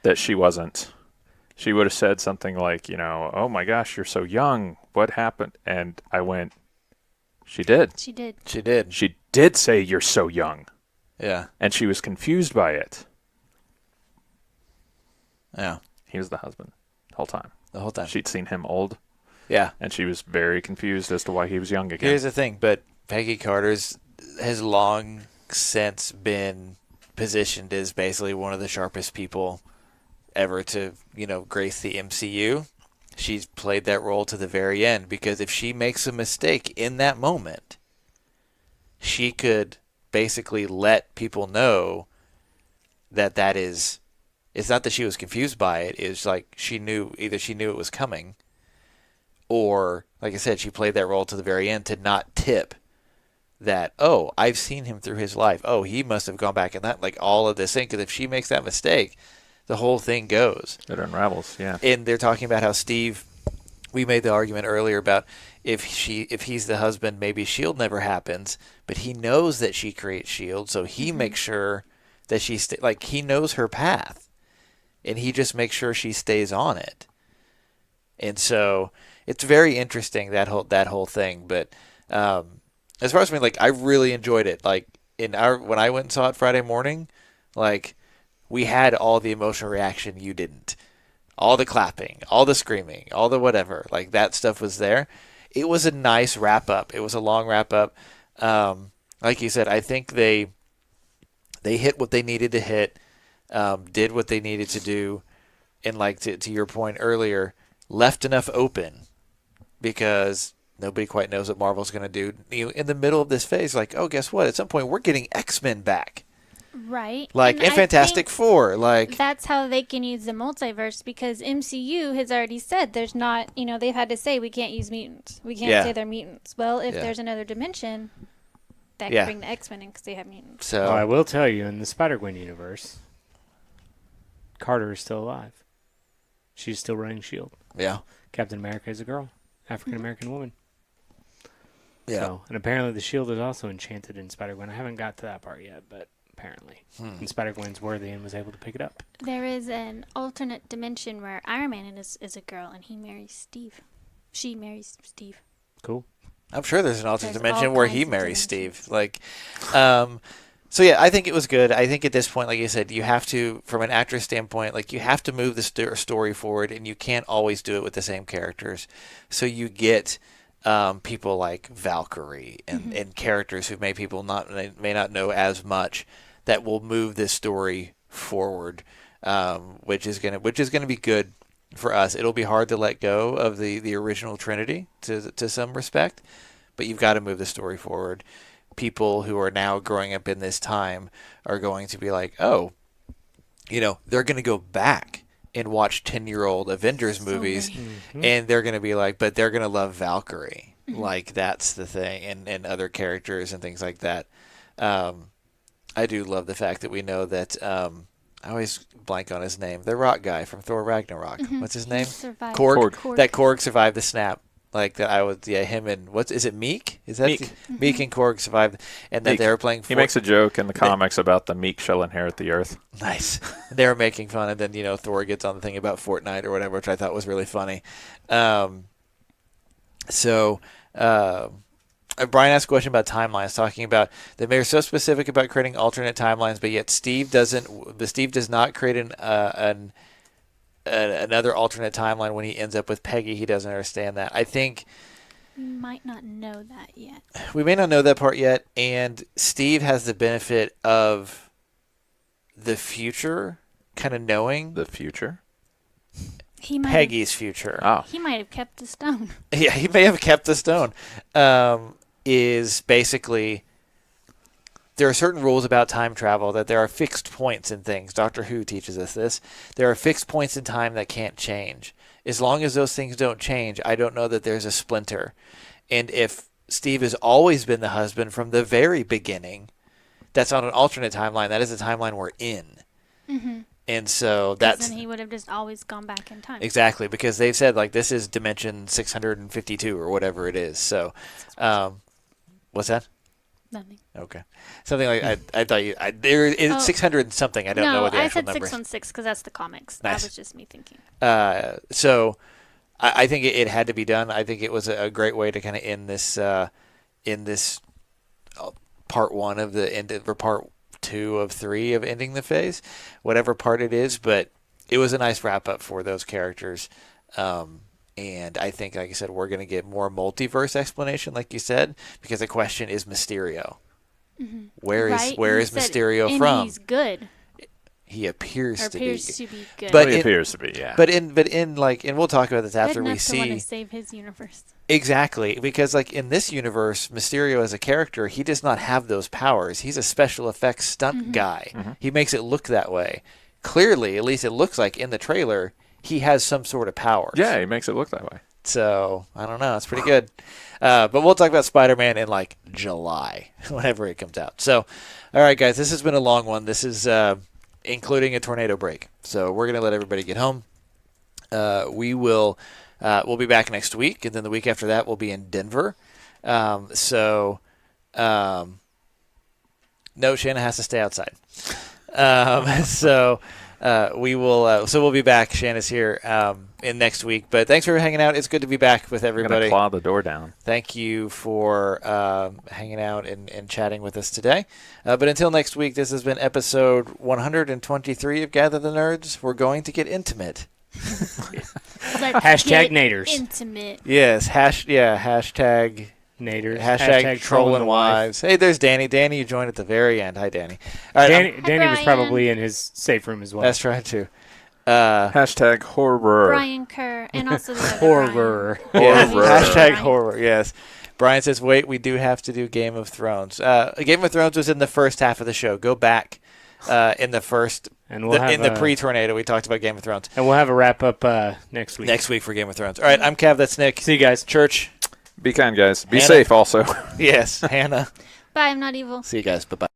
that she wasn't she would have said something like, "Oh my gosh, you're so young. What happened?" And I went, "She did. She did. She did. She did say you're so young." Yeah. And she was confused by it. Yeah. He was the husband the whole time. The whole time. She'd seen him old, Yeah. and she was very confused as to why he was young again. Here's the thing, but Peggy Carter's has long since been positioned as basically one of the sharpest people ever to, grace the MCU. She's played that role to the very end, because if she makes a mistake in that moment, she could basically let people know that is, it's not that she was confused by it, it's like either she knew it was coming, or, like I said, she played that role to the very end to not tip that, oh, I've seen him through his life. Oh, he must have gone back and that, like all of this thing, because if she makes that mistake, the whole thing goes. It unravels, yeah. And they're talking about how Steve, we made the argument earlier about if he's the husband, maybe S.H.I.E.L.D. never happens, but he knows that she creates S.H.I.E.L.D., so he makes sure that he knows her path, and he just makes sure she stays on it. And so it's very interesting, that whole thing. But as far as me, I really enjoyed it. When I went and saw it Friday morning, we had all the emotional reaction you didn't. All the clapping, all the screaming, all the whatever. That stuff was there. It was a nice wrap-up. It was a long wrap-up. Like you said, I think they hit what they needed to hit, did what they needed to do, and to your point earlier, left enough open because nobody quite knows what Marvel's going to do. In the middle of this phase, oh, guess what? At some point, we're getting X-Men back. Right. And Fantastic Four. That's how they can use the multiverse, because MCU has already said there's not, they've had to say we can't use mutants. We can't say they're mutants. Well, if there's another dimension, that can bring the X-Men in because they have mutants. So I will tell you, in the Spider-Gwen universe, Carter is still alive. She's still running S.H.I.E.L.D. Yeah. Captain America is a girl. African-American woman. Yeah. So, and apparently the S.H.I.E.L.D. is also enchanted in Spider-Gwen. I haven't got to that part yet, but apparently. And Spider-Gwen's worthy and was able to pick it up. There is an alternate dimension where Iron Man is a girl and he marries Steve. She marries Steve. Cool. I'm sure there's an alternate There's dimension all where kinds he of marries dimensions. Steve. So yeah, I think it was good. I think at this point, like you said, you have to, from an actor standpoint, you have to move the story forward, and you can't always do it with the same characters. So you get people like Valkyrie and characters who people may not know as much, that will move this story forward, which is gonna be good for us. It'll be hard to let go of the original Trinity to some respect, but you've got to move the story forward. People who are now growing up in this time are going to be like, oh, they're going to go back and watch 10-year-old Avengers movies, and they're going to be like, but they're going to love Valkyrie. That's the thing, and other characters and things like that. I do love the fact that we know that, I always blank on his name, the rock guy from Thor Ragnarok. What's his name? Survived. Korg. That Korg survived the snap. Him and is it Meek? Is that Meek. Meek and Korg survived, and that Meek. they were playing. He makes a joke in the comics about the meek shall inherit the earth. Nice. They were making fun, and then Thor gets on the thing about Fortnite or whatever, which I thought was really funny. Brian asked a question about timelines, talking about that they're so specific about creating alternate timelines, but yet Steve does not create another alternate timeline when he ends up with Peggy. He doesn't understand that. I think We might not know that yet. we may not know that part yet, and Steve has the benefit of the future, kind of knowing The future. He might Peggy's future. Oh. He might have kept the stone. Yeah, he may have kept the stone. Is basically, there are certain rules about time travel, that there are fixed points in things. Doctor Who teaches us this. There are fixed points in time that can't change. As long as those things don't change, I don't know that there's a splinter. And if Steve has always been the husband from the very beginning, that's not an alternate timeline. That is a timeline we're in. And so that's... Then he would have just always gone back in time. Exactly, because they've said, this is dimension 652 or whatever it is. So, what's that? Nothing. Okay. Something like I thought you. There is 600 and something. I don't know No, what the I actual said number is. 616 because that's the comics. Nice. That was just me thinking. So I think it had to be done. I think it was a great way to kind of end this part one of the end or part 2 of 3 of ending the phase, whatever part it is. But it was a nice wrap up for those characters. And I think, like I said, we're going to get more multiverse explanation, like you said, because the question is Mysterio. Mm-hmm. Where is Mysterio and from? He's good. He appears to be good. But he it- appears to be, yeah. But in like, and we'll talk about this after good we enough to want see to save his universe. exactly, because like in this universe, Mysterio as a character, he does not have those powers. He's a special effects stunt guy. He makes it look that way. Clearly, at least it looks like in the trailer, he has some sort of powers. Yeah, he makes it look that way. So I don't know. It's pretty good. But we'll talk about Spider-Man in like July, whenever it comes out. So, all right, guys, this has been a long one. This is including a tornado break. So we're gonna let everybody get home. We'll be back next week, and then the week after that we'll be in Denver. No, Shanna has to stay outside. We will. So we'll be back. Shanna's here in next week. But thanks for hanging out. It's good to be back with I'm everybody. gonna claw the door down. Thank you for hanging out and chatting with us today. But until next week, this has been episode 123 of Gather the Nerds. We're going to get intimate. Let's Hashtag get naders. Intimate. Yes. Hashtag. Naders. Hashtag trolling wives. Hey, there's Danny. Danny, you joined at the very end. Hi, Danny. All right, Danny was Brian. probably in his safe room as well. that's right too. Hashtag horror. Brian Kerr and also the other Horror. Yes, Horror. hashtag Brian. horror. Yes. Brian says, "Wait, we do have to do Game of Thrones." Game of Thrones was in the first half of the show. Go back in the first And we'll have in the pre-tornado. We talked about Game of Thrones. and we'll have a wrap up next week. Next week for Game of Thrones. All right, I'm Kev. That's Nick. See you guys. Church. Be kind, guys. Be Hannah. safe, also. Yes, Hannah. Bye, I'm not evil. See you guys. Bye bye.